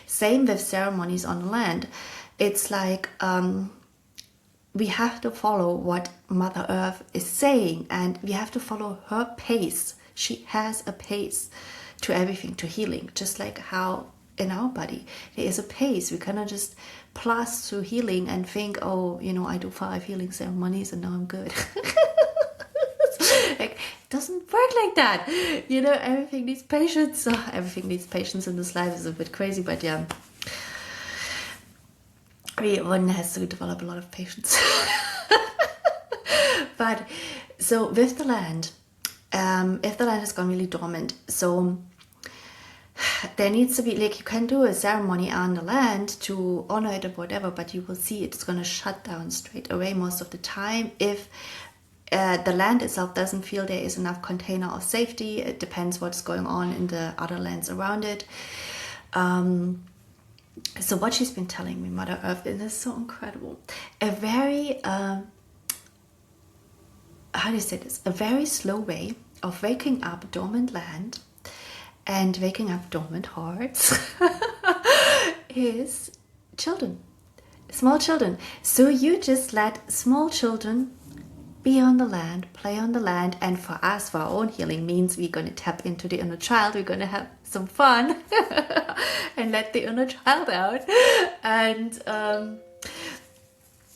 [SPEAKER 1] Same with ceremonies on the land. It's like, we have to follow what Mother Earth is saying, and we have to follow her pace. She has a pace to everything, to healing, just like how in our body there is a pace. We cannot just blast through healing and think, oh, you know, I do 5 healing ceremonies and now I'm good. Like, it doesn't work like that. You know, everything needs patience. Everything needs patience in this life. Is a bit crazy, but yeah, one has to develop a lot of patience. But so with the land, if the land has gone really dormant, so there needs to be, like, you can do a ceremony on the land to honor it or whatever, but you will see it's going to shut down straight away most of the time if the land itself doesn't feel there is enough container of safety. It depends what's going on in the other lands around it. So what she's been telling me, Mother Earth, and it's so incredible. A very, how do you say this? A very slow way of waking up dormant land and waking up dormant hearts is children, small children. So you just let small children be on the land, play on the land, and for us, for our own healing, means we're going to tap into the inner child. We're going to have some fun and let the inner child out. And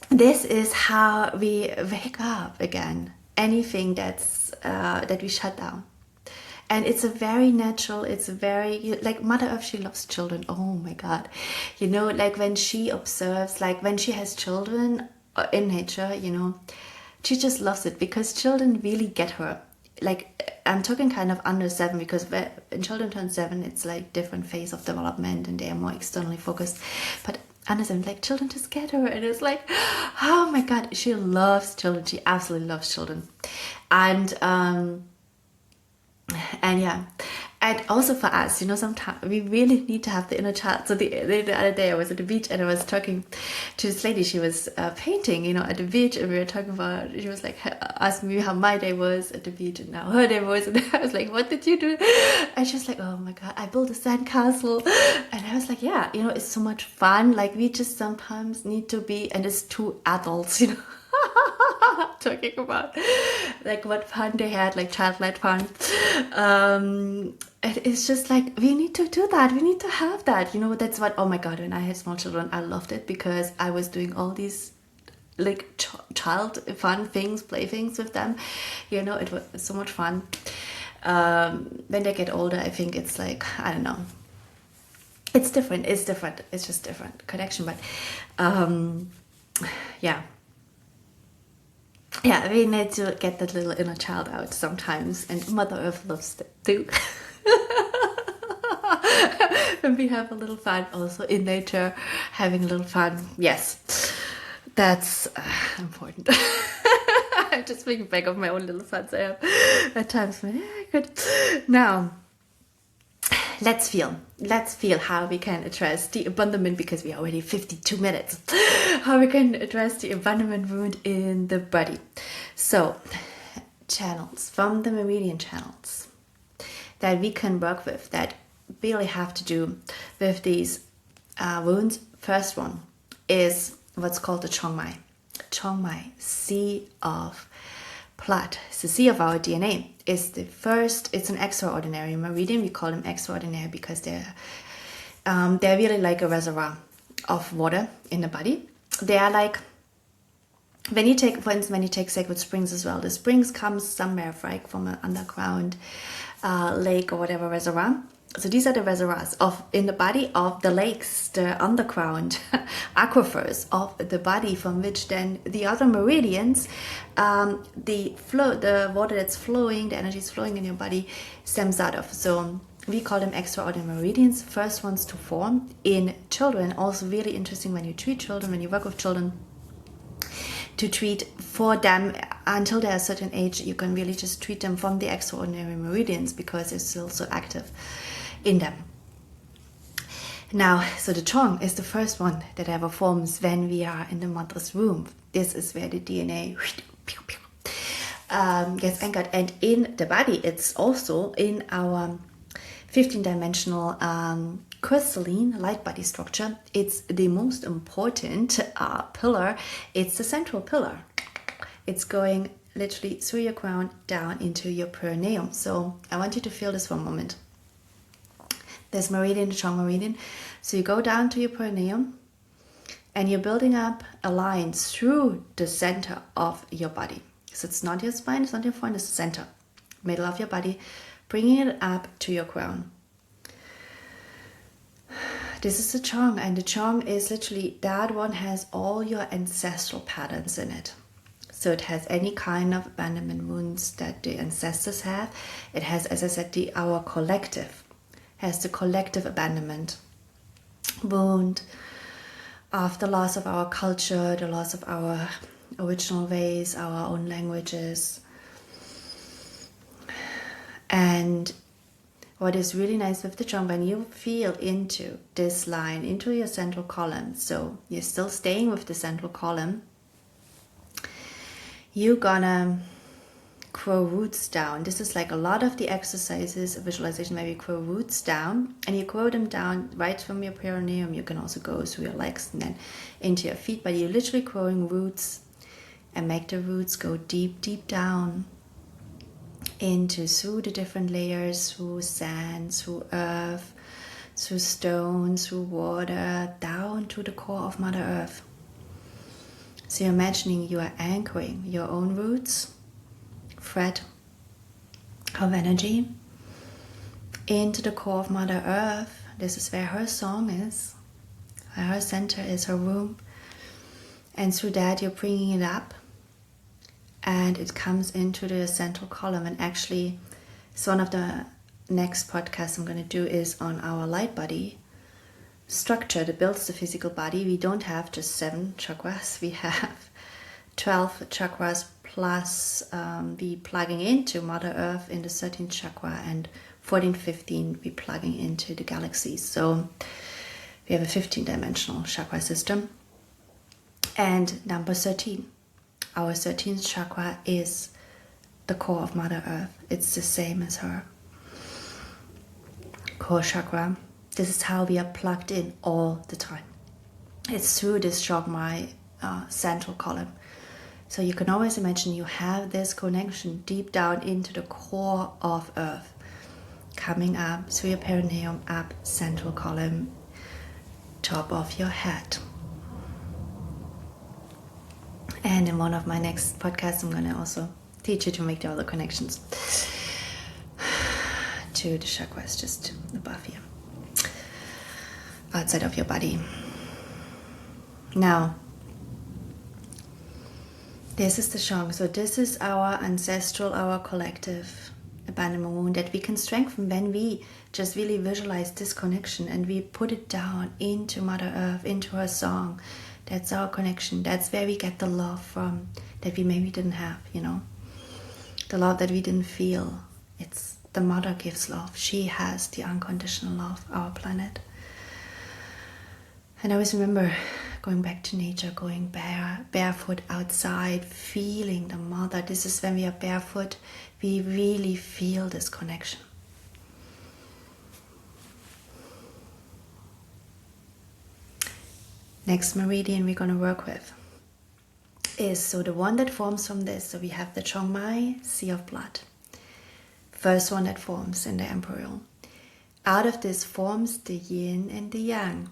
[SPEAKER 1] this is how we wake up again. Anything that's that we shut down. And it's a very natural, it's a very, like Mother Earth, she loves children. Oh my God. You know, like when she observes, like when she has children in nature, you know, she just loves it because children really get her. Like, I'm talking kind of under 7, because when children turn 7, it's like different phase of development and they are more externally focused. But under 7, like children just get her, and it's like, oh my God, she loves children. She absolutely loves children. And yeah, and also for us, you know, sometimes we really need to have the inner child. So the other day I was at the beach and I was talking to this lady. She was painting, you know, at the beach, and we were talking about, she was like asking me how my day was at the beach and how her day was, and I was like, what did you do? And she was like, oh my God, I built a sandcastle. And I was like, yeah, you know, it's so much fun. Like we just sometimes need to be, and it's 2 adults, you know, talking about like what fun they had, like childlike fun. It's just like we need to do that, we need to have that, you know. That's what, oh my God, when I had small children, I loved it because I was doing all these like child fun things, play things with them, you know. It was so much fun. When they get older, I think it's like, I don't know, it's different, it's just different connection. But yeah, we need to get that little inner child out sometimes, and Mother Earth loves it too. And we have a little fun also in nature, having a little fun. Yes, that's important. I'm just thinking back of my own little funs I have at times. Yeah, good. Now, let's feel how we can address the abandonment, because we are already 52 minutes. How we can address the abandonment wound in the body. So, channels from the meridian channels that we can work with that really have to do with these wounds. First one is what's called the Chongmai. Chongmai, sea of blood. It's the sea of our DNA. It's the first, it's an extraordinary meridian. We call them extraordinary because they're really like a reservoir of water in the body. They are like, when you take, for instance, when you take sacred springs as well, the springs comes somewhere like from an underground lake or whatever reservoir. So these are the reservoirs in the body of the lakes, the underground aquifers of the body, from which then the other meridians, the water that's flowing, the energy is flowing in your body, stems out of. So we call them extraordinary meridians, first ones to form in children. Also really interesting when you treat children, when you work with children, to treat for them until they're a certain age. You can really just treat them from the extraordinary meridians because they're still so active in them. Now, so the Chong is the first one that ever forms when we are in the mother's womb. This is where the DNA gets anchored, and in the body, it's also in our 15-dimensional crystalline light body structure. It's the most important pillar. It's the central pillar. It's going literally through your crown down into your perineum. So I want you to feel this for a moment. There's meridian, the Chong meridian. So you go down to your perineum and you're building up a line through the center of your body. So it's not your spine, it's not your forehead, it's the center, middle of your body, bringing it up to your crown. This is the Chong, and the Chong is literally, that one has all your ancestral patterns in it. So it has any kind of abandonment wounds that the ancestors have. It has, as I said, our collective, has the collective abandonment wound of the loss of our culture, the loss of our original ways, our own languages. And what is really nice with the chong, when you feel into this line, into your central column, so you're still staying with the central column, you're gonna grow roots down. This is like a lot of the exercises, visualization, where you grow roots down, and you grow them down right from your perineum. You can also go through your legs and then into your feet, but you're literally growing roots, and make the roots go deep, deep down into, through the different layers, through sand, through earth, through stone, through water, down to the core of Mother Earth. So you're imagining you are anchoring your own roots, thread of energy, into the core of Mother Earth. This is where her song is, where her center is, her womb. And through that you're bringing it up, and it comes into the central column. And actually, so one of the next podcasts I'm going to do is on our light body structure that builds the physical body. We don't have just 7 chakras, we have 12 chakras, plus we plugging into Mother Earth in the 13th chakra, and 14, 15 we plugging into the galaxies. So we have a 15-dimensional chakra system. And number 13, our 13th chakra, is the core of Mother Earth. It's the same as her core chakra. This is how we are plugged in all the time. It's through this chakra, central column. So you can always imagine you have this connection deep down into the core of Earth, coming up through your perineum, up central column, top of your head. And in one of my next podcasts, I'm going to also teach you to make the other connections to the chakras just above you, outside of your body. Now, this is the chong. So this is our ancestral, our collective abandonment wound that we can strengthen when we just really visualize this connection and we put it down into Mother Earth, into her song. That's our connection. That's where we get the love from that we maybe didn't have, the love that we didn't feel. It's the mother gives love. She has the unconditional love, our planet. And I always remember going back to nature, going barefoot outside, feeling the mother. This is when we are barefoot, we really feel this connection. Next meridian we're going to work with is, so the one that forms from this, so we have the Chong Mai, Sea of Blood. First one that forms in the embryo. Out of this forms the yin and the yang,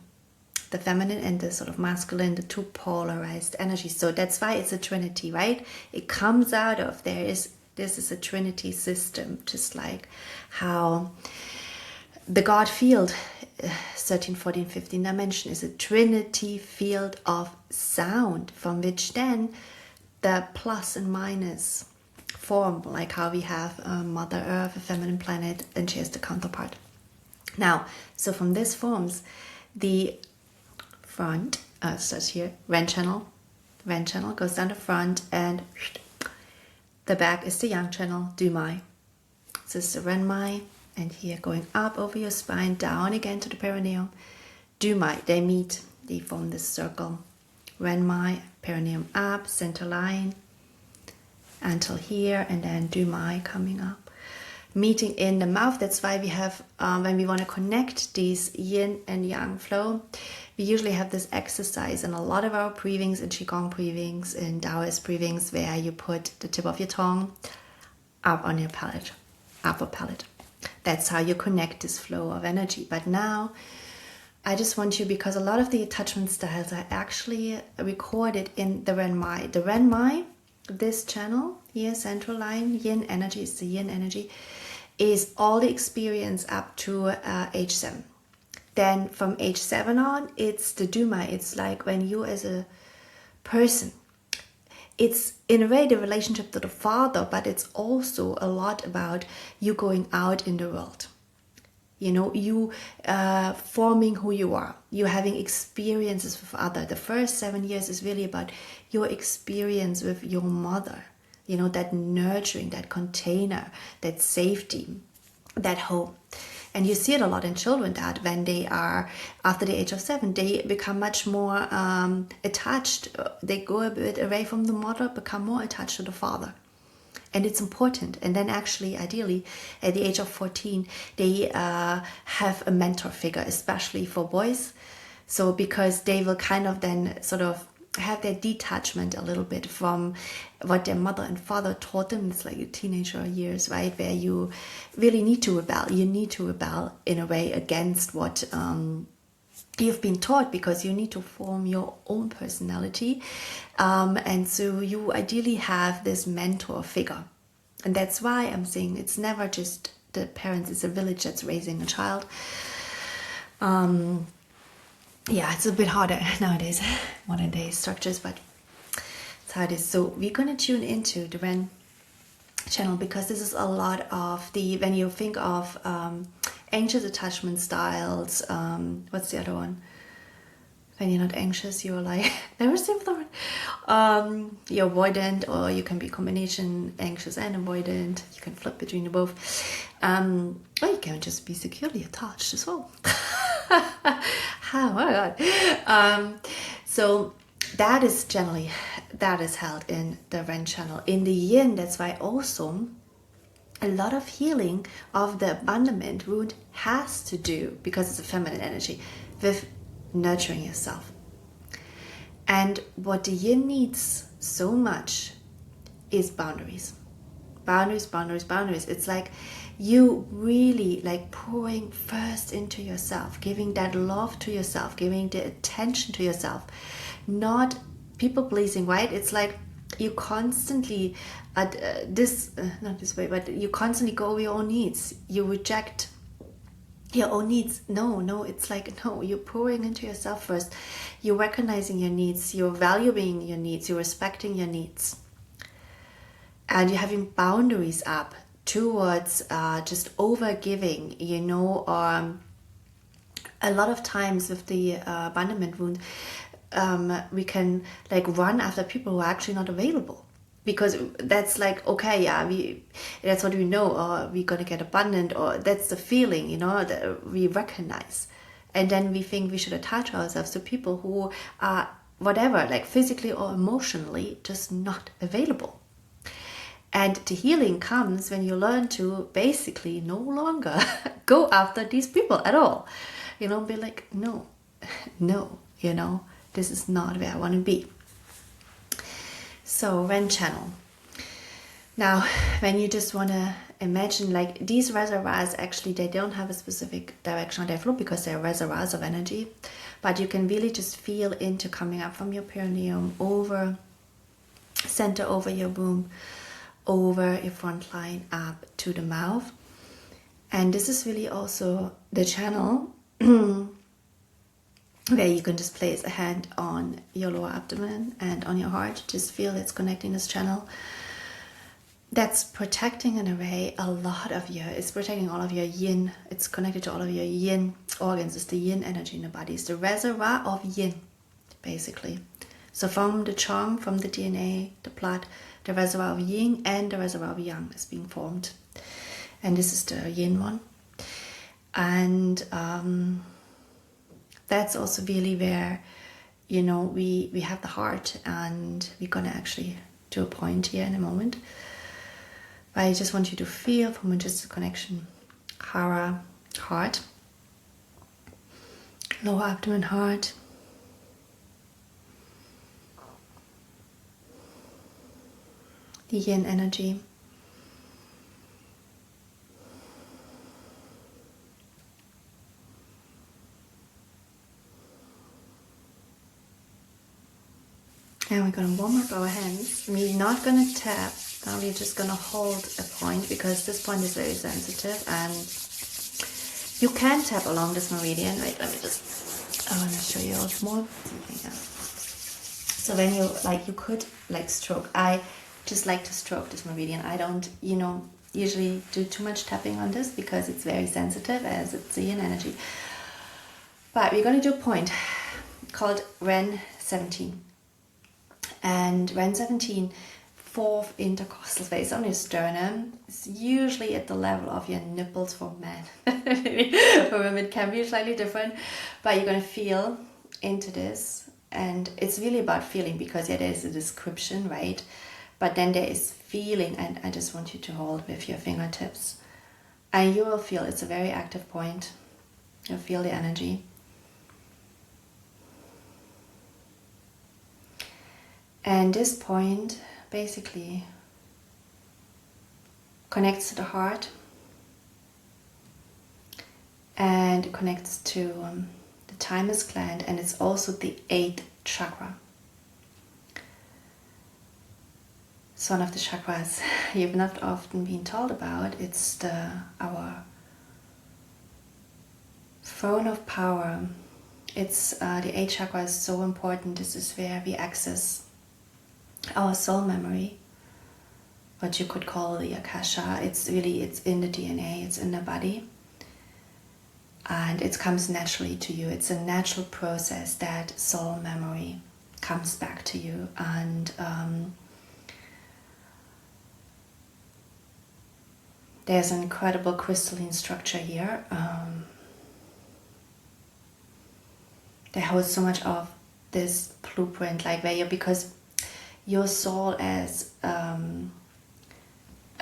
[SPEAKER 1] the feminine and the sort of masculine, the two polarized energies. So that's why it's a trinity, right? It comes out of, this is a trinity system, just like how the God field, 13, 14, 15 dimension, is a trinity field of sound, from which then the plus and minus form, like how we have Mother Earth, a feminine planet, and she has the counterpart. Now, so from this forms the front, starts here, Ren channel goes down the front, and the back is the Yang channel, Du Mai. So this is the Ren Mai, and here going up over your spine, down again to the perineum, Du Mai, they meet, they form this circle. Ren Mai, perineum up, center line, until here, and then Du Mai coming up. Meeting in the mouth, that's why we have, when we want to connect these yin and yang flow, we usually have this exercise in a lot of our breathings, in Qigong breathings, in Taoist breathings, where you put the tip of your tongue up on your palate, upper palate. That's how you connect this flow of energy. But now, I just want you, because a lot of the attachment styles are actually recorded in the Ren Mai. The Ren Mai, this channel here, central line, yin energy, is the yin energy, is all the experience up to age 7. Then from age 7 on, it's the Du Mai. It's like when you as a person, it's in a way the relationship to the father, but it's also a lot about you going out in the world. You know, you forming who you are. You having experiences with other. The first 7 years is really about your experience with your mother. You know, that nurturing, that container, that safety, that home. And you see it a lot in children that when they are after the age of 7, they become much more attached. They go a bit away from the mother, become more attached to the father. And it's important. And then actually, ideally, at the age of 14, they have a mentor figure, especially for boys. So because they will kind of then sort of have their detachment a little bit from what their mother and father taught them. It's like the teenager years, right? Where you really need to rebel. You need to rebel in a way against what you've been taught, because you need to form your own personality. And so you ideally have this mentor figure. And that's why I'm saying it's never just the parents, it's a village that's raising a child. Yeah, it's a bit harder nowadays, modern day structures, but that's how it is. So we're going to tune into the Ren channel, because this is a lot of the, when you think of anxious attachment styles, what's the other one? When you're not anxious, you're like, never say the word. You're avoidant, or you can be combination anxious and avoidant. You can flip between the both. Or you can just be securely attached as well. Oh my God. So that is generally, that is held in the Ren channel. In the Yin, that's why also a lot of healing of the abandonment wound has to do, because it's a feminine energy, with nurturing yourself. And what the Yin needs so much is boundaries. Boundaries. It's like you really like pouring first into yourself, giving that love to yourself, giving the attention to yourself, not people pleasing, right? It's like you constantly not this way, but you constantly go over your own needs. You reject your own needs. No, it's like, no, you're pouring into yourself first. You're recognizing your needs, you're valuing your needs, you're respecting your needs. And you're having boundaries up towards just over giving, you know, or a lot of times with the abandonment wound, we can like run after people who are actually not available. Because that's like, okay, yeah, that's what we know, or we're going to get abandoned, or that's the feeling, you know, that we recognize. And then we think we should attach ourselves to people who are, whatever, like physically or emotionally, just not available. And the healing comes when you learn to basically no longer go after these people at all. You know, be like, no, you know, this is not where I want to be. So, Ren channel. Now, when you just want to imagine, like these reservoirs, actually, they don't have a specific direction they flow, because they're reservoirs of energy. But you can really just feel into coming up from your perineum, over, center over your womb, over your front line, up to the mouth. And this is really also the channel where you can just place a hand on your lower abdomen and on your heart. Just feel it's connecting this channel. That's protecting in a way a lot of your, it's protecting all of your yin. It's connected to all of your yin organs. It's the yin energy in the body. It's the reservoir of yin, basically. So from the chong, from the DNA, the blood, the reservoir of yin and the reservoir of yang is being formed. And this is the yin one. And that's also really where, you know, we have the heart, and we're gonna actually do a point here in a moment. But I just want you to feel from just the connection, Hara, heart, lower abdomen, heart, the yin energy, and we're going to warm up our hands. We're not going to tap. Now we're just going to hold a point, because this point is very sensitive, and you can tap along this meridian. Wait, let me just, I want to show you all more. So when you, like, you could like stroke. I just like to stroke this meridian. I don't, you know, usually do too much tapping on this because it's very sensitive as it's yin energy. But we're going to do a point called Ren 17. And Ren 17, fourth intercostal space on your sternum. It's usually at the level of your nipples for men. For women it can be slightly different, but you're going to feel into this. And it's really about feeling, because yeah, there's a description, right? But then there is feeling, and I just want you to hold with your fingertips. And you will feel it's a very active point. You'll feel the energy. And this point basically connects to the heart and connects to the thymus gland, and it's also the 8th chakra. It's one of the chakras you've not often been told about. It's our throne of power. It's the 8th chakra is so important. This is where we access our soul memory, what you could call the akasha. It's in the DNA, it's in the body, and it comes naturally to you. It's a natural process that soul memory comes back to you. And there's an incredible crystalline structure here that holds so much of this blueprint, like where because your soul as a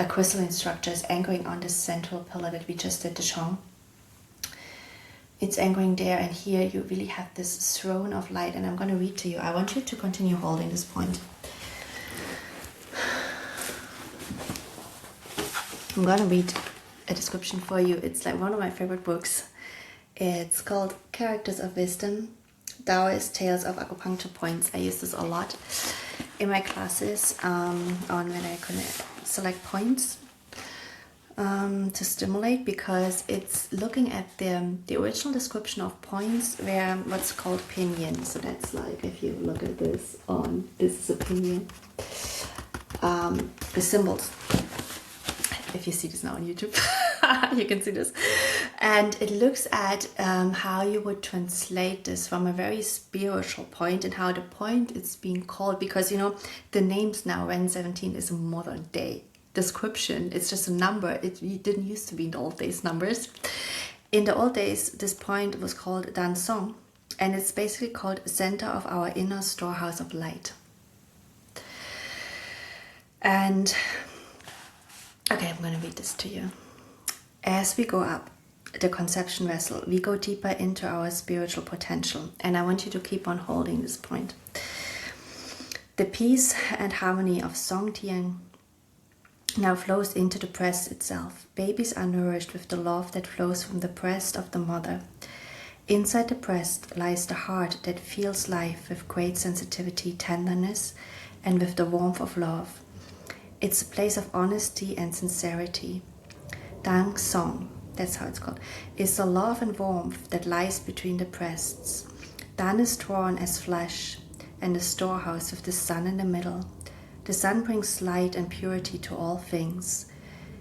[SPEAKER 1] crystalline structure is anchoring on this central pillar that we just did the Chong. It's anchoring there, and here you really have this throne of light, and I'm going to read to you. I want you to continue holding this point. I'm going to read a description for you. It's like one of my favorite books. It's called Characters of Wisdom, Taoist Tales of Acupuncture Points. I use this a lot in my classes on when I select points to stimulate, because it's looking at the original description of points where what's called pinyin. So that's like, if you look at this this is a pinyin. The symbols, if you see this now on YouTube, you can see this. And it looks at how you would translate this from a very spiritual point, and how the point is being called, because you know the names now, Ren 17 is a modern day description. It's just a number. It didn't used to be in the old days numbers. In the old days, this point was called Dan Song, and it's basically called center of our inner storehouse of light. And okay, I'm going to read this to you. As we go up the conception vessel, we go deeper into our spiritual potential, and I want you to keep on holding this point. The peace and harmony of Song Tian now flows into the breast itself. Babies are nourished with the love that flows from the breast of the mother. Inside the breast lies the heart that feels life with great sensitivity, tenderness, and with the warmth of love. It's a place of honesty and sincerity. Dang Song, that's how it's called, is the love and warmth that lies between the breasts. Dan is drawn as flesh and a storehouse with the sun in the middle. The sun brings light and purity to all things.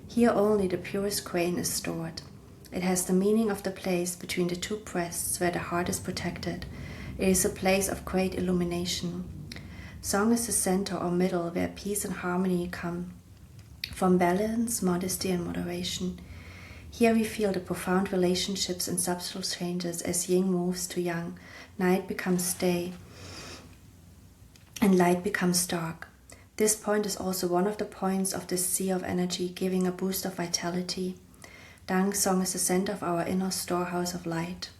[SPEAKER 1] Here only the purest grain is stored. It has the meaning of the place between the two breasts where the heart is protected. It is a place of great illumination. Song is the center or middle where peace and harmony come from balance, modesty, and moderation. Here we feel the profound relationships and subtle changes as yin moves to yang, night becomes day, and light becomes dark. This point is also one of the points of this sea of energy, giving a boost of vitality. Dang Song is the center of our inner storehouse of light.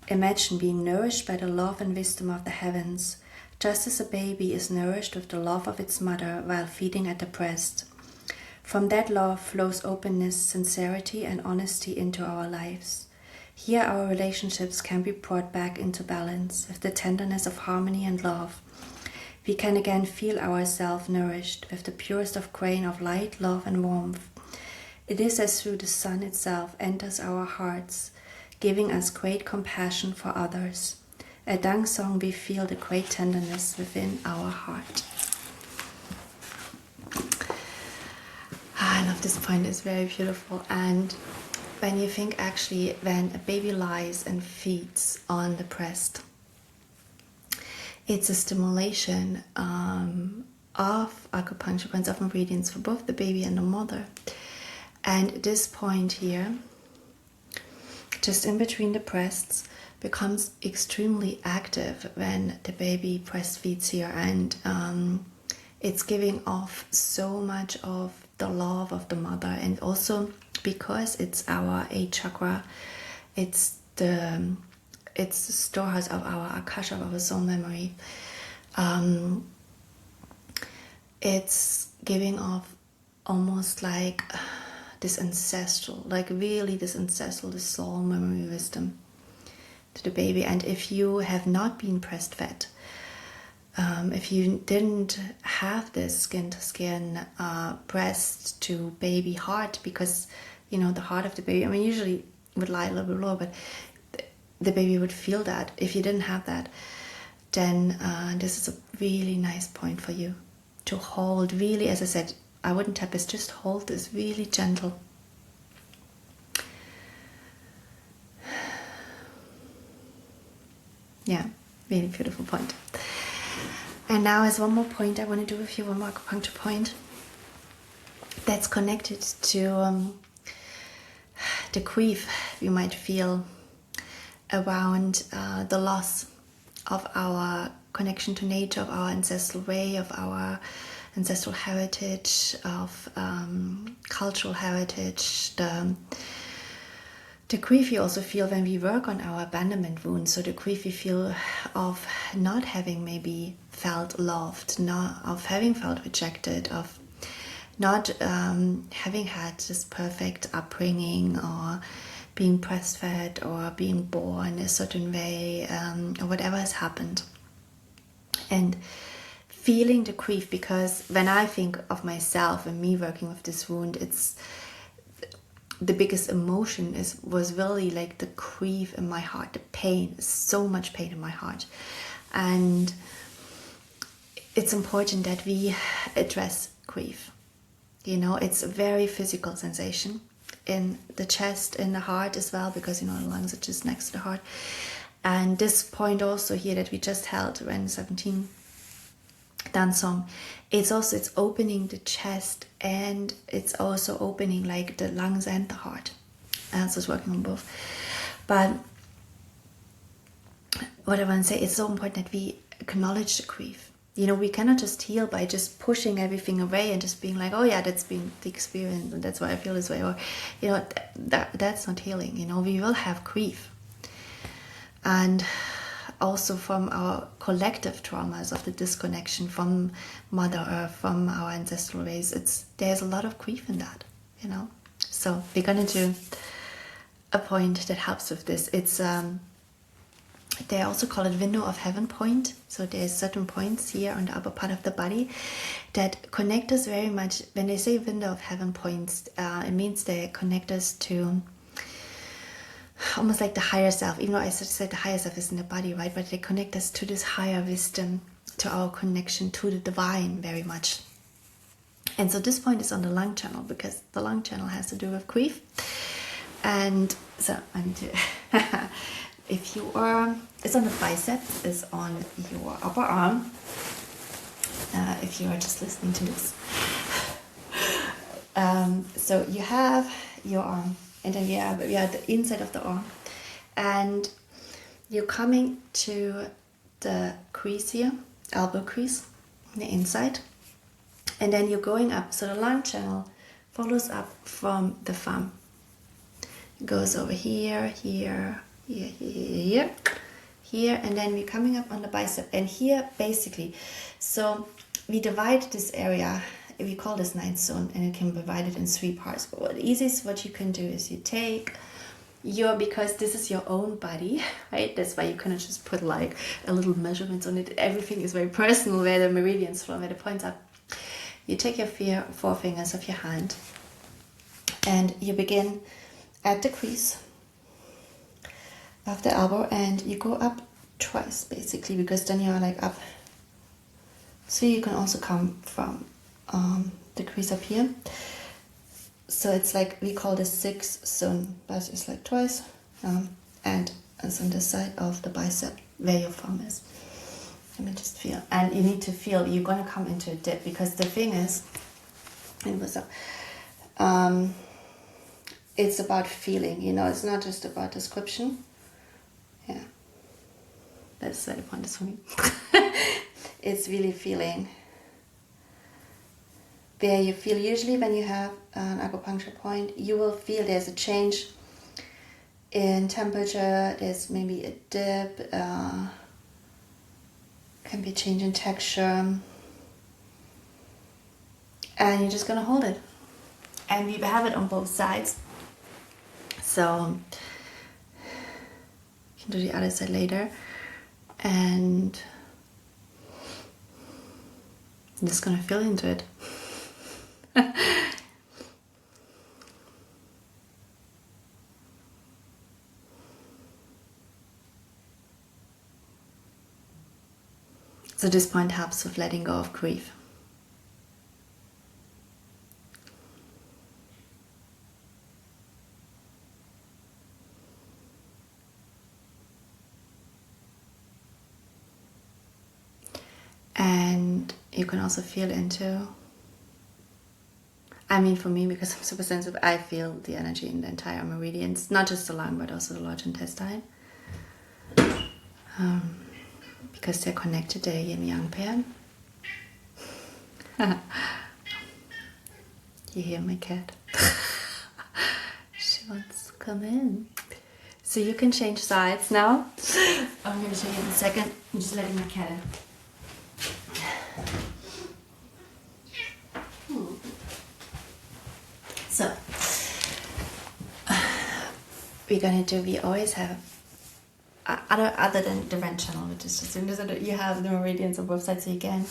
[SPEAKER 1] Imagine being nourished by the love and wisdom of the heavens, just as a baby is nourished with the love of its mother while feeding at the breast. From that love flows openness, sincerity, and honesty into our lives. Here our relationships can be brought back into balance with the tenderness of harmony and love. We can again feel ourselves nourished with the purest of grain of light, love, and warmth. It is as through the sun itself enters our hearts, giving us great compassion for others. At Dang Song we feel the great tenderness within our heart. I love this point, it's very beautiful. And when you think actually when a baby lies and feeds on the breast, it's a stimulation of acupuncture points, of meridians for both the baby and the mother. And this point here, just in between the breasts, becomes extremely active when the baby breastfeeds here, and it's giving off so much of the love of the mother. And also because it's our 8th chakra, it's the storehouse of our akasha, of our soul memory. It's giving off almost like this ancestral, like really this ancestral, this soul memory wisdom to the baby. And if you have not been breastfed, if you didn't have this skin to skin, breast to baby heart, because you know the heart of the baby, I mean, usually would lie a little bit lower, but the baby would feel that. If you didn't have that, then this is a really nice point for you to hold. Really, as I said, I wouldn't tap this, just hold this really gentle. Yeah, really beautiful point. And now is one more point I want to do with you, one more acupuncture point that's connected to the grief you might feel around the loss of our connection to nature, of our ancestral way, of our ancestral heritage, of cultural heritage, the grief you also feel when we work on our abandonment wounds. So the grief we feel of not having maybe felt loved, not of having felt rejected, of not having had this perfect upbringing, or being breastfed, or being born a certain way, or whatever has happened. And feeling the grief, because when I think of myself and me working with this wound, it's the biggest emotion was really like the grief in my heart, the pain, so much pain in my heart. And it's important that we address grief. You know, it's a very physical sensation in the chest, in the heart as well, because you know the lungs are just next to the heart. And this point also here that we just held when 17 done some, it's opening the chest, and it's also opening like the lungs and the heart. And so it's working on both. But what I want to say, it's so important that we acknowledge the grief. You know, we cannot just heal by just pushing everything away and just being like, oh yeah, that's been the experience and that's why I feel this way. Or, you know, that's not healing. You know, we will have grief. And also from our collective traumas of the disconnection from Mother Earth, from our ancestral ways, there's a lot of grief in that, you know. So we're gonna do a point that helps with this. It's they also call it window of heaven point. So there's certain points here on the upper part of the body that connect us very much. When they say window of heaven points, it means they connect us to almost like the higher self, even though I said the higher self is in the body, right? But they connect us to this higher wisdom, to our connection to the divine very much. And so this point is on the lung channel, because the lung channel has to do with grief. And so I need to if you are, it's on the biceps, it's on your upper arm, if you are just listening to this. So you have your arm, and then we are the inside of the arm, and you're coming to the crease here, elbow crease, the inside, and then you're going up. So the lung channel follows up from the thumb. It goes over here, here, here, here, here, and then we're coming up on the bicep, and here basically. So we divide this area. We call this ninth zone, and it can be divided in 3 parts. But what easiest what you can do is you take your, because this is your own body, right? That's why you cannot just put like a little measurements on it. Everything is very personal, where the meridians flow, where the points are. You take your 4 fingers of your hand, and you begin at the crease of the elbow, and you go up twice basically, because then you're like up. So you can also come from the crease up here, So it's like, we call this 6 sun, but it's like twice, and it's on the side of the bicep where your thumb is. Let me just feel. And you need to feel, you're going to come into a dip, because the thing is, it's about feeling, you know, it's not just about description. Yeah, that's the point for me. It's really feeling. Where you feel, usually when you have an acupuncture point, you will feel there's a change in temperature, there's maybe a dip, can be a change in texture, and you're just gonna hold it. And we have it on both sides, so you can do the other side later. And I'm just gonna feel into it. So this point helps with letting go of grief. And you can also feel into, I mean, for me, because I'm super sensitive, I feel the energy in the entire meridians, not just the lung, but also the large intestine. Because they're connected, they're yin-yang pair. You hear my cat? She wants to come in. So you can change sides now. I'm going to show you in a second. I'm just letting my cat in. So, we always have, other than the vent channel, which is just, you have the meridians on both sides. So again,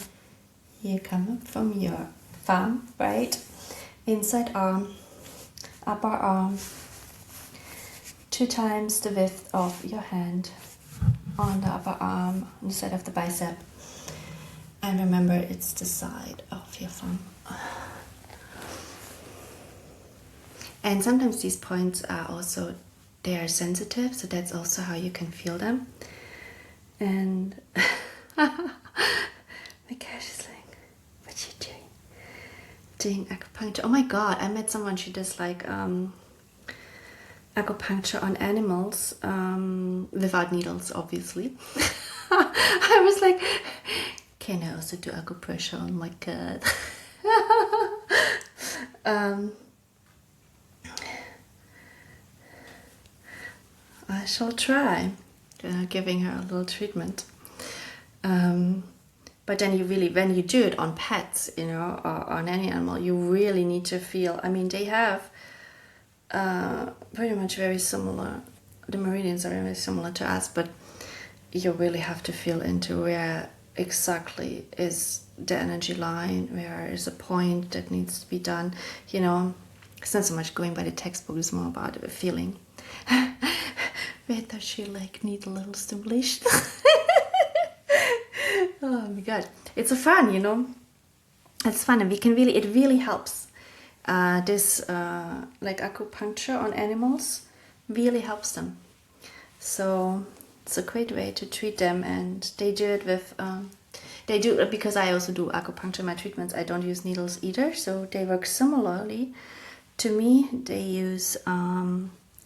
[SPEAKER 1] you come up from your thumb, right? Inside arm, upper arm, 2 times the width of your hand on the upper arm, on the side of the bicep. And remember, it's the side of your thumb. And sometimes these points are also, they are sensitive, so that's also how you can feel them. And my gosh, is like, what you doing? Doing acupuncture. Oh my god, I met someone, she does like acupuncture on animals, without needles, obviously. I was like, can I also do acupressure on my cat? I shall try giving her a little treatment. But then you really, when you do it on pets, you know, or on any animal, you really need to feel, I mean, they have pretty much very similar, the meridians are very similar to us, but you really have to feel into where exactly is the energy line, where is a point that needs to be done, you know. It's not so much going by the textbook, it's more about a feeling. Where does she like need a little stimulation? Oh my god, it's a fun, you know. It's fun, and we can really, it really helps. This like acupuncture on animals really helps them. So it's a great way to treat them, and they do it with. They do, because I also do acupuncture in my treatments. I don't use needles either, so they work similarly. To me, they use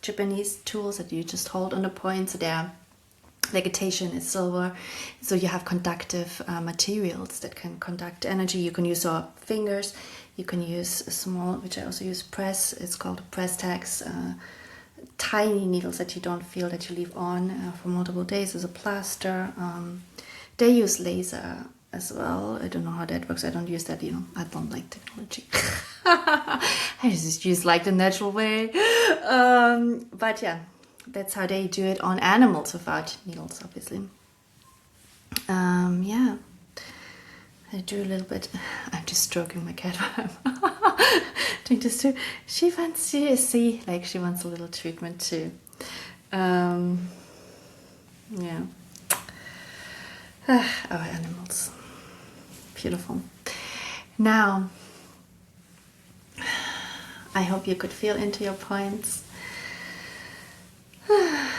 [SPEAKER 1] Japanese tools that you just hold on the point, so their vegetation is silver, so you have conductive materials that can conduct energy. You can use your fingers, you can use a small, which I also use, press, it's called press tags, tiny needles that you don't feel, that you leave on for multiple days as a plaster. They use laser as well. I don't know how that works. I don't use that, you know. I don't like technology. I just use like the natural way. But yeah, that's how they do it on animals without needles, obviously. Yeah, I do a little bit. I'm just stroking my cat while I'm doing this too. She wants to see, like, she wants a little treatment too. Yeah. Our animals. Beautiful. Now, I hope you could feel into your points. I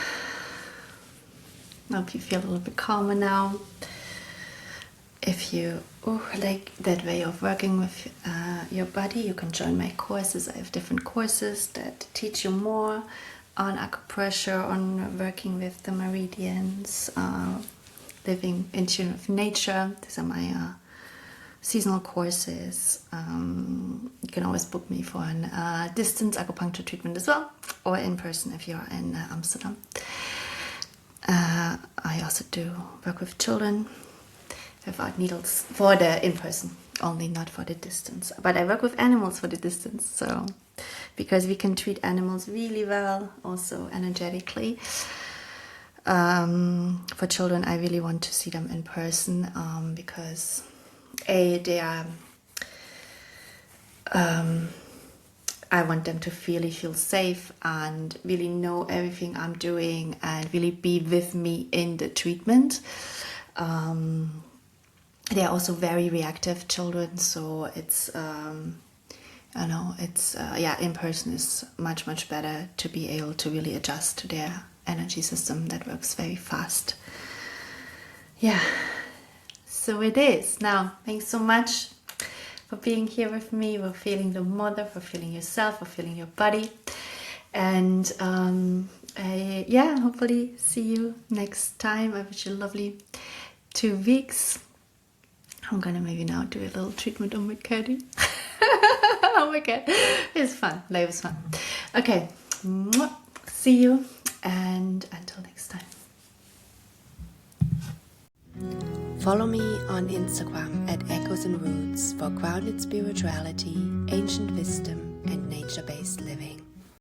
[SPEAKER 1] hope you feel a little bit calmer now. If you like that way of working with your body, you can join my courses. I have different courses that teach you more on acupressure, on working with the meridians, living in tune with nature. These are my seasonal courses. You can always book me for a distance acupuncture treatment as well, or in person if you're in Amsterdam. I also do work with children without needles for the in-person, only not for the distance. But I work with animals for the distance, so because we can treat animals really well, also energetically. For children, I really want to see them in person because they are. I want them to really feel safe and really know everything I'm doing and really be with me in the treatment. They are also very reactive children, so it's in person is much better to be able to really adjust to their energy system that works very fast. Yeah, so it is. Now, thanks so much for being here with me, for feeling the mother, for feeling yourself, for feeling your body. And hopefully see you next time. I wish you a lovely 2 weeks. I'm gonna maybe now do a little treatment on my caddy. Oh my god, it's fun. Life is fun. Okay, see you, and until next time. Follow me on Instagram at Echoes and Roots for grounded spirituality, ancient wisdom, and nature-based living.